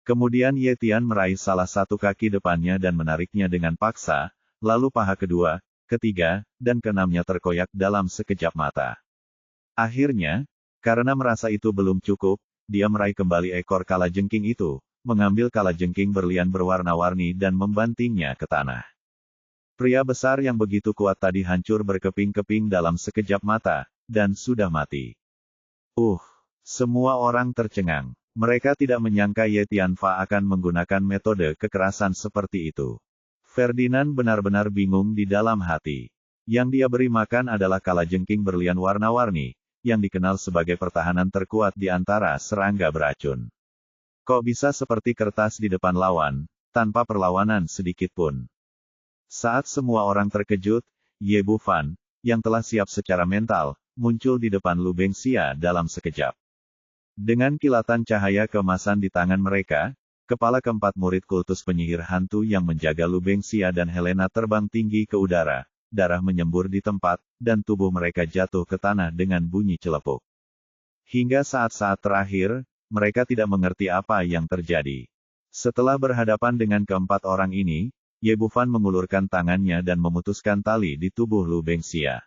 [SPEAKER 1] Kemudian Ye Tian meraih salah satu kaki depannya dan menariknya dengan paksa, lalu paha kedua, ketiga, dan keenamnya terkoyak dalam sekejap mata. Akhirnya, karena merasa itu belum cukup, dia meraih kembali ekor kalajengking itu, mengambil kalajengking berlian berwarna-warni dan membantingnya ke tanah. Pria besar yang begitu kuat tadi hancur berkeping-keping dalam sekejap mata, dan sudah mati. Semua orang tercengang. Mereka tidak menyangka Ye Tianfa akan menggunakan metode kekerasan seperti itu. Ferdinand benar-benar bingung di dalam hati. Yang dia beri makan adalah kalajengking berlian warna-warni, yang dikenal sebagai pertahanan terkuat di antara serangga beracun. Kok bisa seperti kertas di depan lawan, tanpa perlawanan sedikit pun? Saat semua orang terkejut, Ye Bufan, yang telah siap secara mental, muncul di depan Lu Bengxia dalam sekejap. Dengan kilatan cahaya keemasan di tangan mereka, kepala keempat murid kultus penyihir hantu yang menjaga Lu Bengxia dan Helena terbang tinggi ke udara, darah menyembur di tempat, dan tubuh mereka jatuh ke tanah dengan bunyi celepuk. Hingga saat-saat terakhir, mereka tidak mengerti apa yang terjadi. Setelah berhadapan dengan keempat orang ini, Ye Bufan mengulurkan tangannya dan memutuskan tali di tubuh Lu Bengxia.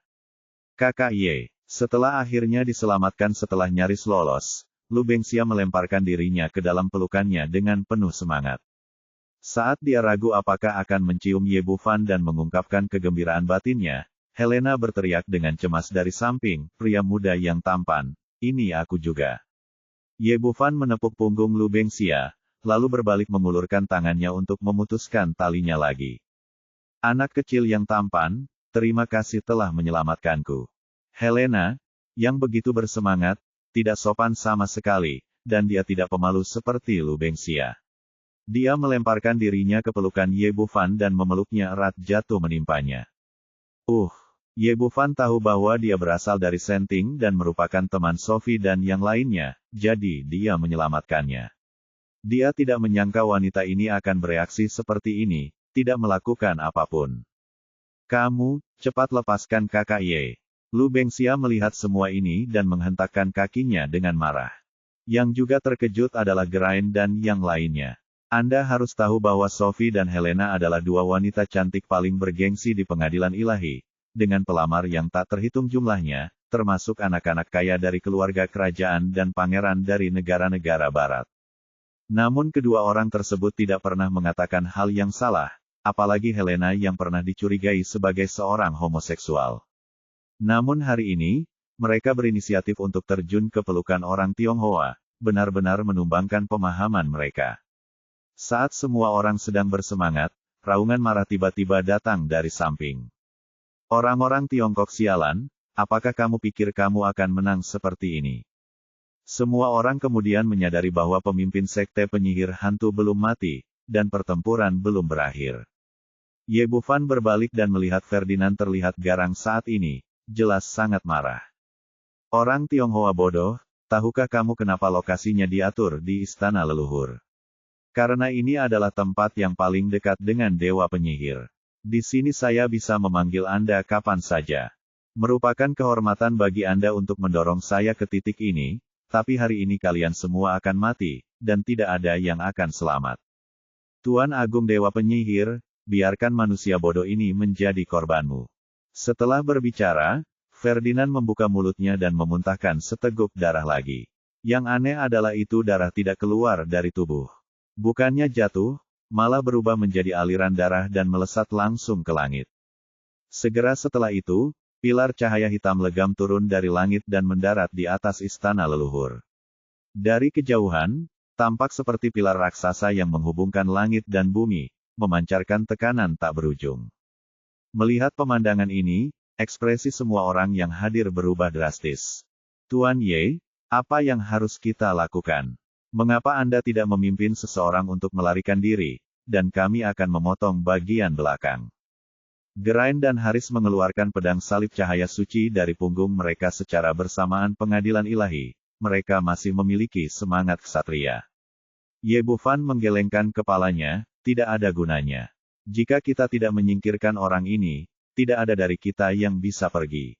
[SPEAKER 1] Kakak Ye, setelah akhirnya diselamatkan setelah nyaris lolos, Lu Bengxia melemparkan dirinya ke dalam pelukannya dengan penuh semangat. Saat dia ragu apakah akan mencium Ye Bufan dan mengungkapkan kegembiraan batinnya, Helena berteriak dengan cemas dari samping, pria muda yang tampan, ini aku juga. Ye Bufan menepuk punggung Lu Bengxia, lalu berbalik mengulurkan tangannya untuk memutuskan talinya lagi. Anak kecil yang tampan, terima kasih telah menyelamatkanku. Helena, yang begitu bersemangat, tidak sopan sama sekali, dan dia tidak pemalu seperti Lu Bengxia. Dia melemparkan dirinya ke pelukan Ye Bufan dan memeluknya erat jatuh menimpanya. Ye Bufan tahu bahwa dia berasal dari Senting dan merupakan teman Sophie dan yang lainnya, jadi dia menyelamatkannya. Dia tidak menyangka wanita ini akan bereaksi seperti ini, tidak melakukan apapun. Kamu, cepat lepaskan kakak Ye. Lu Bengxia melihat semua ini dan menghentakkan kakinya dengan marah. Yang juga terkejut adalah Geraint dan yang lainnya. Anda harus tahu bahwa Sophie dan Helena adalah dua wanita cantik paling bergengsi di pengadilan ilahi, dengan pelamar yang tak terhitung jumlahnya, termasuk anak-anak kaya dari keluarga kerajaan dan pangeran dari negara-negara barat. Namun kedua orang tersebut tidak pernah mengatakan hal yang salah, apalagi Helena yang pernah dicurigai sebagai seorang homoseksual. Namun hari ini, mereka berinisiatif untuk terjun ke pelukan orang Tionghoa, benar-benar menumbangkan pemahaman mereka. Saat semua orang sedang bersemangat, raungan marah tiba-tiba datang dari samping. Orang-orang Tiongkok sialan, apakah kamu pikir kamu akan menang seperti ini? Semua orang kemudian menyadari bahwa pemimpin sekte penyihir hantu belum mati, dan pertempuran belum berakhir. Ye Bufan berbalik dan melihat Ferdinand terlihat garang saat ini, jelas sangat marah. Orang Tionghoa bodoh, tahukah kamu kenapa lokasinya diatur di istana leluhur? Karena ini adalah tempat yang paling dekat dengan dewa penyihir. Di sini saya bisa memanggil Anda kapan saja. Merupakan kehormatan bagi Anda untuk mendorong saya ke titik ini, tapi hari ini kalian semua akan mati, dan tidak ada yang akan selamat. Tuan Agung Dewa Penyihir, biarkan manusia bodoh ini menjadi korbanmu. Setelah berbicara, Ferdinand membuka mulutnya dan memuntahkan seteguk darah lagi. Yang aneh adalah itu darah tidak keluar dari tubuh. Bukannya jatuh, malah berubah menjadi aliran darah dan melesat langsung ke langit. Segera setelah itu, pilar cahaya hitam legam turun dari langit dan mendarat di atas istana leluhur. Dari kejauhan, tampak seperti pilar raksasa yang menghubungkan langit dan bumi, memancarkan tekanan tak berujung. Melihat pemandangan ini, ekspresi semua orang yang hadir berubah drastis. Tuan Ye, apa yang harus kita lakukan? Mengapa Anda tidak memimpin seseorang untuk melarikan diri, dan kami akan memotong bagian belakang? Geraint dan Haris mengeluarkan pedang salib cahaya suci dari punggung mereka secara bersamaan pengadilan ilahi. Mereka masih memiliki semangat ksatria. Ye Bufan menggelengkan kepalanya, tidak ada gunanya. Jika kita tidak menyingkirkan orang ini, tidak ada dari kita yang bisa pergi.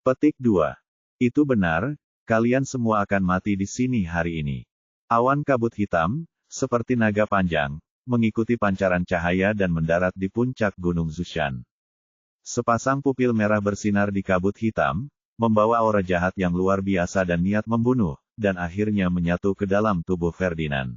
[SPEAKER 1] Petik 2. Itu benar, kalian semua akan mati di sini hari ini. Awan kabut hitam, seperti naga panjang, mengikuti pancaran cahaya dan mendarat di puncak Gunung Zushan. Sepasang pupil merah bersinar di kabut hitam, membawa aura jahat yang luar biasa dan niat membunuh, dan akhirnya menyatu ke dalam tubuh Ferdinand.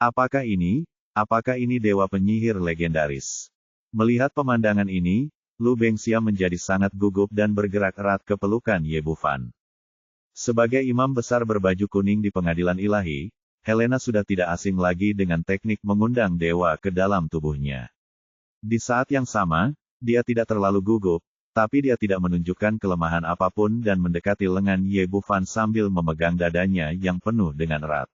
[SPEAKER 1] Apakah ini dewa penyihir legendaris? Melihat pemandangan ini, Lu Bengxia menjadi sangat gugup dan bergerak erat ke pelukan Ye Bufan. Sebagai imam besar berbaju kuning di pengadilan ilahi, Helena sudah tidak asing lagi dengan teknik mengundang dewa ke dalam tubuhnya. Di saat yang sama, dia tidak terlalu gugup, tapi dia tidak menunjukkan kelemahan apapun dan mendekati lengan Ye Bufan sambil memegang dadanya yang penuh dengan erat.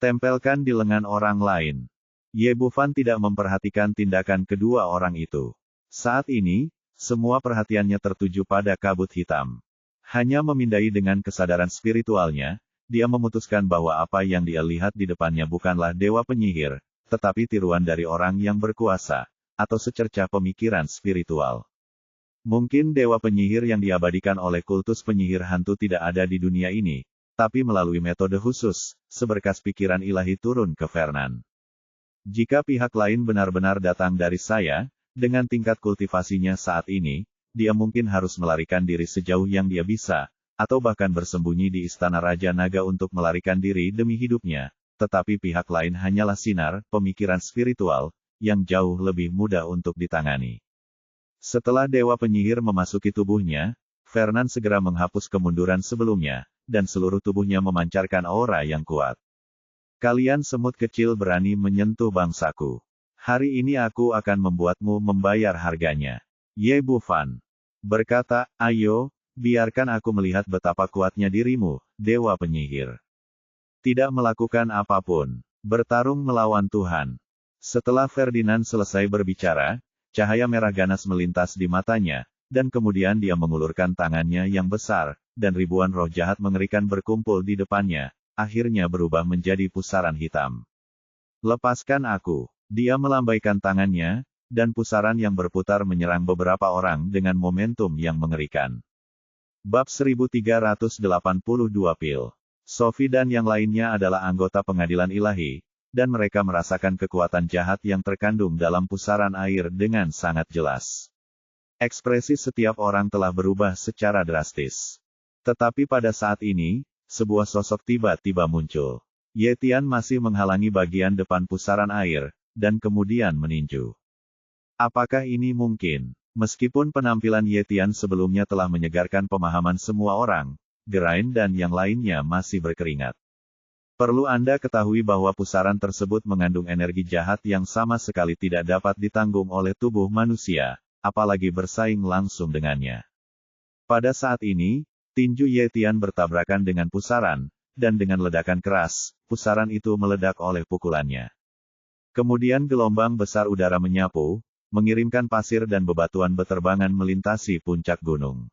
[SPEAKER 1] Tempelkan di lengan orang lain. Ye Bufan tidak memperhatikan tindakan kedua orang itu. Saat ini, semua perhatiannya tertuju pada kabut hitam. Hanya memindai dengan kesadaran spiritualnya, dia memutuskan bahwa apa yang dia lihat di depannya bukanlah dewa penyihir, tetapi tiruan dari orang yang berkuasa, atau secercah pemikiran spiritual. Mungkin dewa penyihir yang diabadikan oleh kultus penyihir hantu tidak ada di dunia ini, tapi melalui metode khusus, seberkas pikiran ilahi turun ke Fernand. Jika pihak lain benar-benar datang dari saya, dengan tingkat kultivasinya saat ini, dia mungkin harus melarikan diri sejauh yang dia bisa, atau bahkan bersembunyi di istana Raja Naga untuk melarikan diri demi hidupnya, tetapi pihak lain hanyalah sinar, pemikiran spiritual, yang jauh lebih mudah untuk ditangani. Setelah dewa penyihir memasuki tubuhnya, Fernand segera menghapus kemunduran sebelumnya, dan seluruh tubuhnya memancarkan aura yang kuat. Kalian semut kecil berani menyentuh bangsaku. Hari ini aku akan membuatmu membayar harganya. Ye Bufan berkata, ayo, biarkan aku melihat betapa kuatnya dirimu, dewa penyihir. Tidak melakukan apapun, bertarung melawan Tuhan. Setelah Ferdinand selesai berbicara, cahaya merah ganas melintas di matanya, dan kemudian dia mengulurkan tangannya yang besar, dan ribuan roh jahat mengerikan berkumpul di depannya, akhirnya berubah menjadi pusaran hitam. Lepaskan aku. Dia melambaikan tangannya, dan pusaran yang berputar menyerang beberapa orang dengan momentum yang mengerikan. Bab 1382 Pil. Sophie dan yang lainnya adalah anggota pengadilan ilahi, dan mereka merasakan kekuatan jahat yang terkandung dalam pusaran air dengan sangat jelas. Ekspresi setiap orang telah berubah secara drastis. Tetapi pada saat ini, sebuah sosok tiba-tiba muncul. Ye Tian masih menghalangi bagian depan pusaran air, dan kemudian meninju. Apakah ini mungkin? Meskipun penampilan Ye Tian sebelumnya telah menyegarkan pemahaman semua orang, Geraint dan yang lainnya masih berkeringat. Perlu Anda ketahui bahwa pusaran tersebut mengandung energi jahat yang sama sekali tidak dapat ditanggung oleh tubuh manusia, apalagi bersaing langsung dengannya. Pada saat ini, tinju Ye Tian bertabrakan dengan pusaran, dan dengan ledakan keras, pusaran itu meledak oleh pukulannya. Kemudian gelombang besar udara menyapu, mengirimkan pasir dan bebatuan beterbangan melintasi puncak gunung.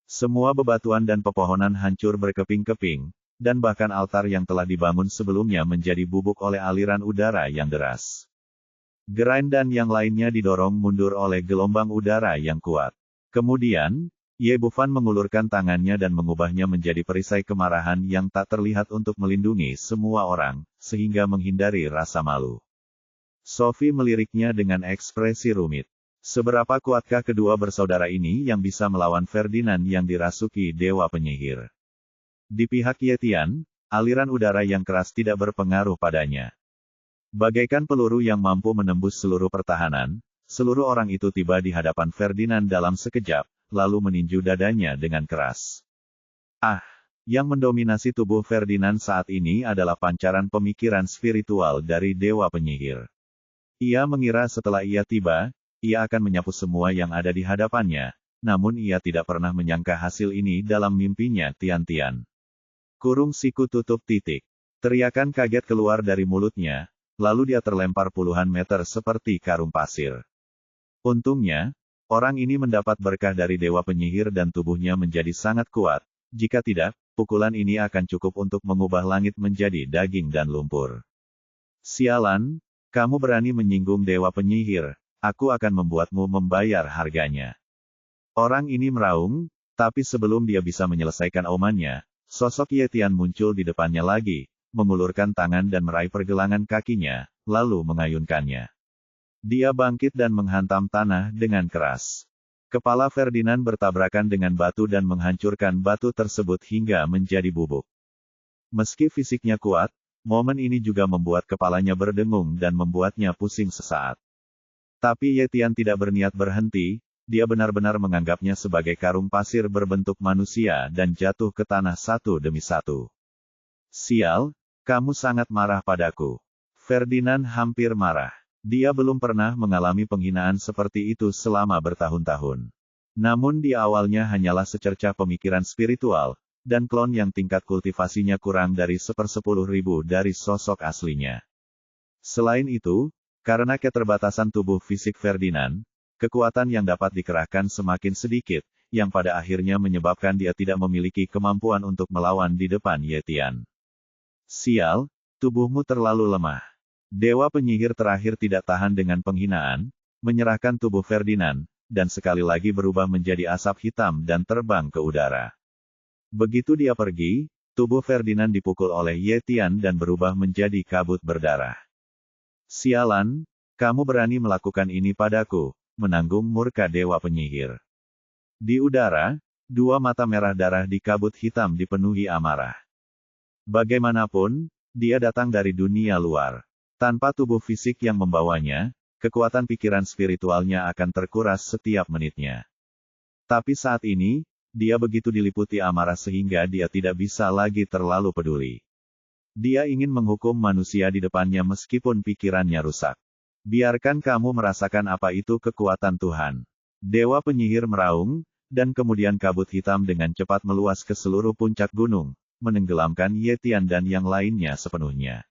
[SPEAKER 1] Semua bebatuan dan pepohonan hancur berkeping-keping, dan bahkan altar yang telah dibangun sebelumnya menjadi bubuk oleh aliran udara yang deras. Geraint dan yang lainnya didorong mundur oleh gelombang udara yang kuat. Kemudian, Ye Bufan mengulurkan tangannya dan mengubahnya menjadi perisai kemarahan yang tak terlihat untuk melindungi semua orang, sehingga menghindari rasa malu. Sophie meliriknya dengan ekspresi rumit. Seberapa kuatkah kedua bersaudara ini yang bisa melawan Ferdinand yang dirasuki dewa penyihir? Di pihak Ye Tian, aliran udara yang keras tidak berpengaruh padanya. Bagaikan peluru yang mampu menembus seluruh pertahanan, seluruh orang itu tiba di hadapan Ferdinand dalam sekejap, lalu meninju dadanya dengan keras. Yang mendominasi tubuh Ferdinand saat ini adalah pancaran pemikiran spiritual dari dewa penyihir. Ia mengira setelah ia tiba, ia akan menyapu semua yang ada di hadapannya, namun ia tidak pernah menyangka hasil ini dalam mimpinya Tian-Tian. Kurung siku tutup titik. Teriakan kaget keluar dari mulutnya, lalu dia terlempar puluhan meter seperti karung pasir. Untungnya, orang ini mendapat berkah dari dewa penyihir dan tubuhnya menjadi sangat kuat. Jika tidak, pukulan ini akan cukup untuk mengubah langit menjadi daging dan lumpur. Sialan, kamu berani menyinggung dewa penyihir, aku akan membuatmu membayar harganya. Orang ini meraung, tapi sebelum dia bisa menyelesaikan omannya, sosok Ye Tian muncul di depannya lagi, mengulurkan tangan dan meraih pergelangan kakinya, lalu mengayunkannya. Dia bangkit dan menghantam tanah dengan keras. Kepala Ferdinand bertabrakan dengan batu dan menghancurkan batu tersebut hingga menjadi bubuk. Meski fisiknya kuat, momen ini juga membuat kepalanya berdengung dan membuatnya pusing sesaat. Tapi Ye Tian tidak berniat berhenti, dia benar-benar menganggapnya sebagai karung pasir berbentuk manusia dan jatuh ke tanah satu demi satu. Sial, kamu sangat marah padaku. Ferdinand hampir marah. Dia belum pernah mengalami penghinaan seperti itu selama bertahun-tahun. Namun di awalnya hanyalah secercah pemikiran spiritual, dan klon yang tingkat kultivasinya kurang dari 1/10.000 dari sosok aslinya. Selain itu, karena keterbatasan tubuh fisik Ferdinand, kekuatan yang dapat dikerahkan semakin sedikit, yang pada akhirnya menyebabkan dia tidak memiliki kemampuan untuk melawan di depan Ye Tian. Sial, tubuhmu terlalu lemah. Dewa penyihir terakhir tidak tahan dengan penghinaan, menyerahkan tubuh Ferdinand, dan sekali lagi berubah menjadi asap hitam dan terbang ke udara. Begitu dia pergi, tubuh Ferdinand dipukul oleh Ye Tian dan berubah menjadi kabut berdarah. Sialan, kamu berani melakukan ini padaku, menanggung murka dewa penyihir. Di udara, dua mata merah darah di kabut hitam dipenuhi amarah. Bagaimanapun, dia datang dari dunia luar. Tanpa tubuh fisik yang membawanya, kekuatan pikiran spiritualnya akan terkuras setiap menitnya. Tapi saat ini, dia begitu diliputi amarah sehingga dia tidak bisa lagi terlalu peduli. Dia ingin menghukum manusia di depannya meskipun pikirannya rusak. Biarkan kamu merasakan apa itu kekuatan Tuhan. Dewa penyihir meraung, dan kemudian kabut hitam dengan cepat meluas ke seluruh puncak gunung, menenggelamkan Ye Tian dan yang lainnya sepenuhnya.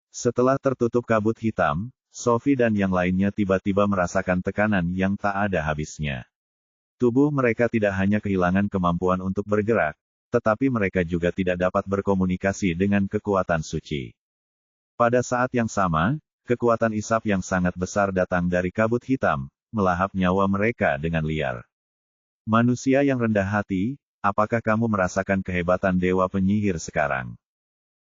[SPEAKER 1] Setelah tertutup kabut hitam, Sophie dan yang lainnya tiba-tiba merasakan tekanan yang tak ada habisnya. Tubuh mereka tidak hanya kehilangan kemampuan untuk bergerak, tetapi mereka juga tidak dapat berkomunikasi dengan kekuatan suci. Pada saat yang sama, kekuatan isap yang sangat besar datang dari kabut hitam, melahap nyawa mereka dengan liar. Manusia yang rendah hati, apakah kamu merasakan kehebatan dewa penyihir sekarang?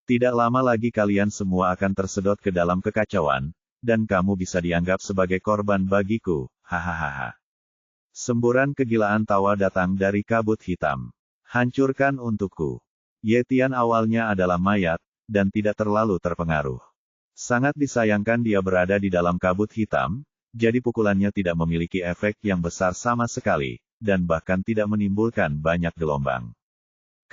[SPEAKER 1] Tidak lama lagi kalian semua akan tersedot ke dalam kekacauan, dan kamu bisa dianggap sebagai korban bagiku, hahaha. Semburan kegilaan tawa datang dari kabut hitam. Hancurkan untukku. Ye Tian awalnya adalah mayat, dan tidak terlalu terpengaruh. Sangat disayangkan dia berada di dalam kabut hitam, jadi pukulannya tidak memiliki efek yang besar sama sekali, dan bahkan tidak menimbulkan banyak gelombang.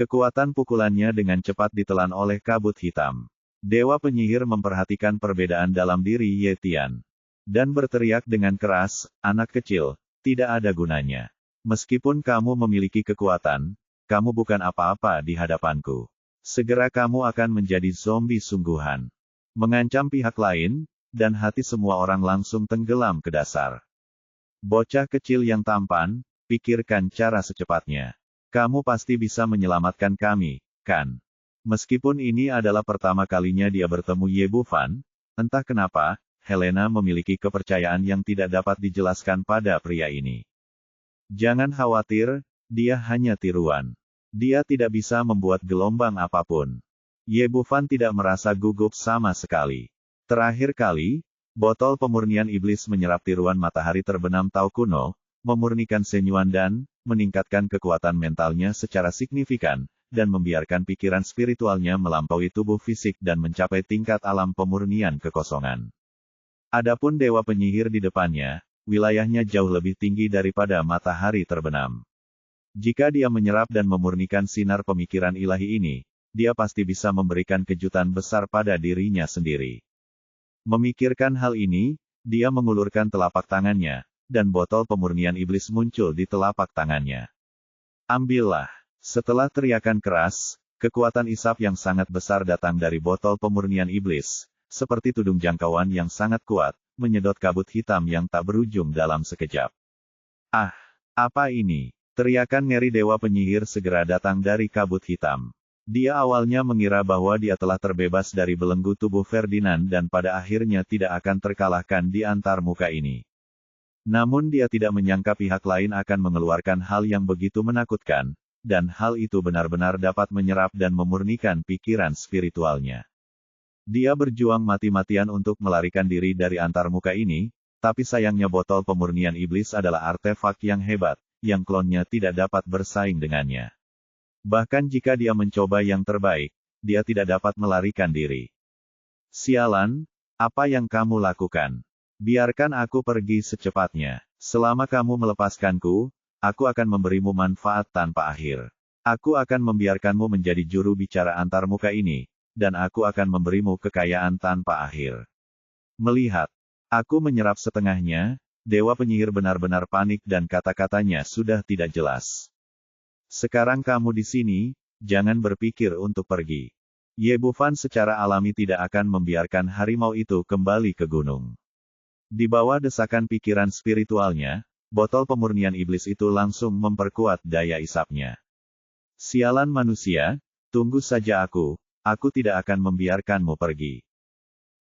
[SPEAKER 1] Kekuatan pukulannya dengan cepat ditelan oleh kabut hitam. Dewa penyihir memperhatikan perbedaan dalam diri Ye Tian. Dan berteriak dengan keras, anak kecil, tidak ada gunanya. Meskipun kamu memiliki kekuatan, kamu bukan apa-apa di hadapanku. Segera kamu akan menjadi zombie sungguhan. Mengancam pihak lain, dan hati semua orang langsung tenggelam ke dasar. Bocah kecil yang tampan, pikirkan cara secepatnya. Kamu pasti bisa menyelamatkan kami, kan? Meskipun ini adalah pertama kalinya dia bertemu Ye Bufan, entah kenapa, Helena memiliki kepercayaan yang tidak dapat dijelaskan pada pria ini. Jangan khawatir, dia hanya tiruan. Dia tidak bisa membuat gelombang apapun. Ye Bufan tidak merasa gugup sama sekali. Terakhir kali, botol pemurnian iblis menyerap tiruan matahari terbenam Tao kuno, memurnikan Shenyuan dan meningkatkan kekuatan mentalnya secara signifikan, dan membiarkan pikiran spiritualnya melampaui tubuh fisik dan mencapai tingkat alam pemurnian kekosongan. Adapun dewa penyihir di depannya, wilayahnya jauh lebih tinggi daripada matahari terbenam. Jika dia menyerap dan memurnikan sinar pemikiran ilahi ini, dia pasti bisa memberikan kejutan besar pada dirinya sendiri. Memikirkan hal ini, dia mengulurkan telapak tangannya, dan botol pemurnian iblis muncul di telapak tangannya. Ambillah. Setelah teriakan keras, kekuatan isap yang sangat besar datang dari botol pemurnian iblis, seperti tudung jangkauan yang sangat kuat, menyedot kabut hitam yang tak berujung dalam sekejap. Ah, apa ini? Teriakan ngeri dewa penyihir segera datang dari kabut hitam. Dia awalnya mengira bahwa dia telah terbebas dari belenggu tubuh Ferdinand dan pada akhirnya tidak akan terkalahkan di antarmuka ini. Namun dia tidak menyangka pihak lain akan mengeluarkan hal yang begitu menakutkan, dan hal itu benar-benar dapat menyerap dan memurnikan pikiran spiritualnya. Dia berjuang mati-matian untuk melarikan diri dari antarmuka ini, tapi sayangnya botol pemurnian iblis adalah artefak yang hebat, yang klonnya tidak dapat bersaing dengannya. Bahkan jika dia mencoba yang terbaik, dia tidak dapat melarikan diri. Sialan, apa yang kamu lakukan? Biarkan aku pergi secepatnya. Selama kamu melepaskanku, aku akan memberimu manfaat tanpa akhir. Aku akan membiarkanmu menjadi juru bicara antarmuka ini, dan aku akan memberimu kekayaan tanpa akhir. Melihat aku menyerap setengahnya, dewa penyihir benar-benar panik dan kata-katanya sudah tidak jelas. Sekarang kamu di sini, jangan berpikir untuk pergi. Ye Bufan secara alami tidak akan membiarkan harimau itu kembali ke gunung. Di bawah desakan pikiran spiritualnya, botol pemurnian iblis itu langsung memperkuat daya isapnya. Sialan manusia, tunggu saja aku tidak akan membiarkanmu pergi.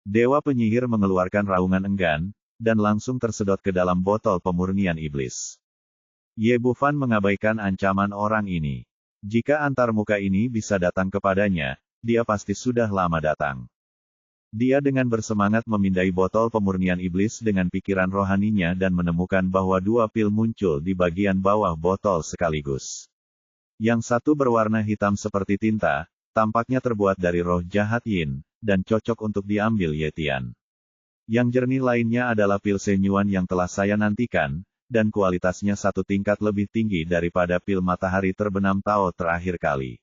[SPEAKER 1] Dewa penyihir mengeluarkan raungan enggan, dan langsung tersedot ke dalam botol pemurnian iblis. Ye Bufan mengabaikan ancaman orang ini. Jika antarmuka ini bisa datang kepadanya, dia pasti sudah lama datang. Dia dengan bersemangat memindai botol pemurnian iblis dengan pikiran rohaninya dan menemukan bahwa dua pil muncul di bagian bawah botol sekaligus. Yang satu berwarna hitam seperti tinta, tampaknya terbuat dari roh jahat Yin, dan cocok untuk diambil Yetian. Yang jernih lainnya adalah pil Shenyuan yang telah saya nantikan, dan kualitasnya satu tingkat lebih tinggi daripada pil matahari terbenam Tao terakhir kali.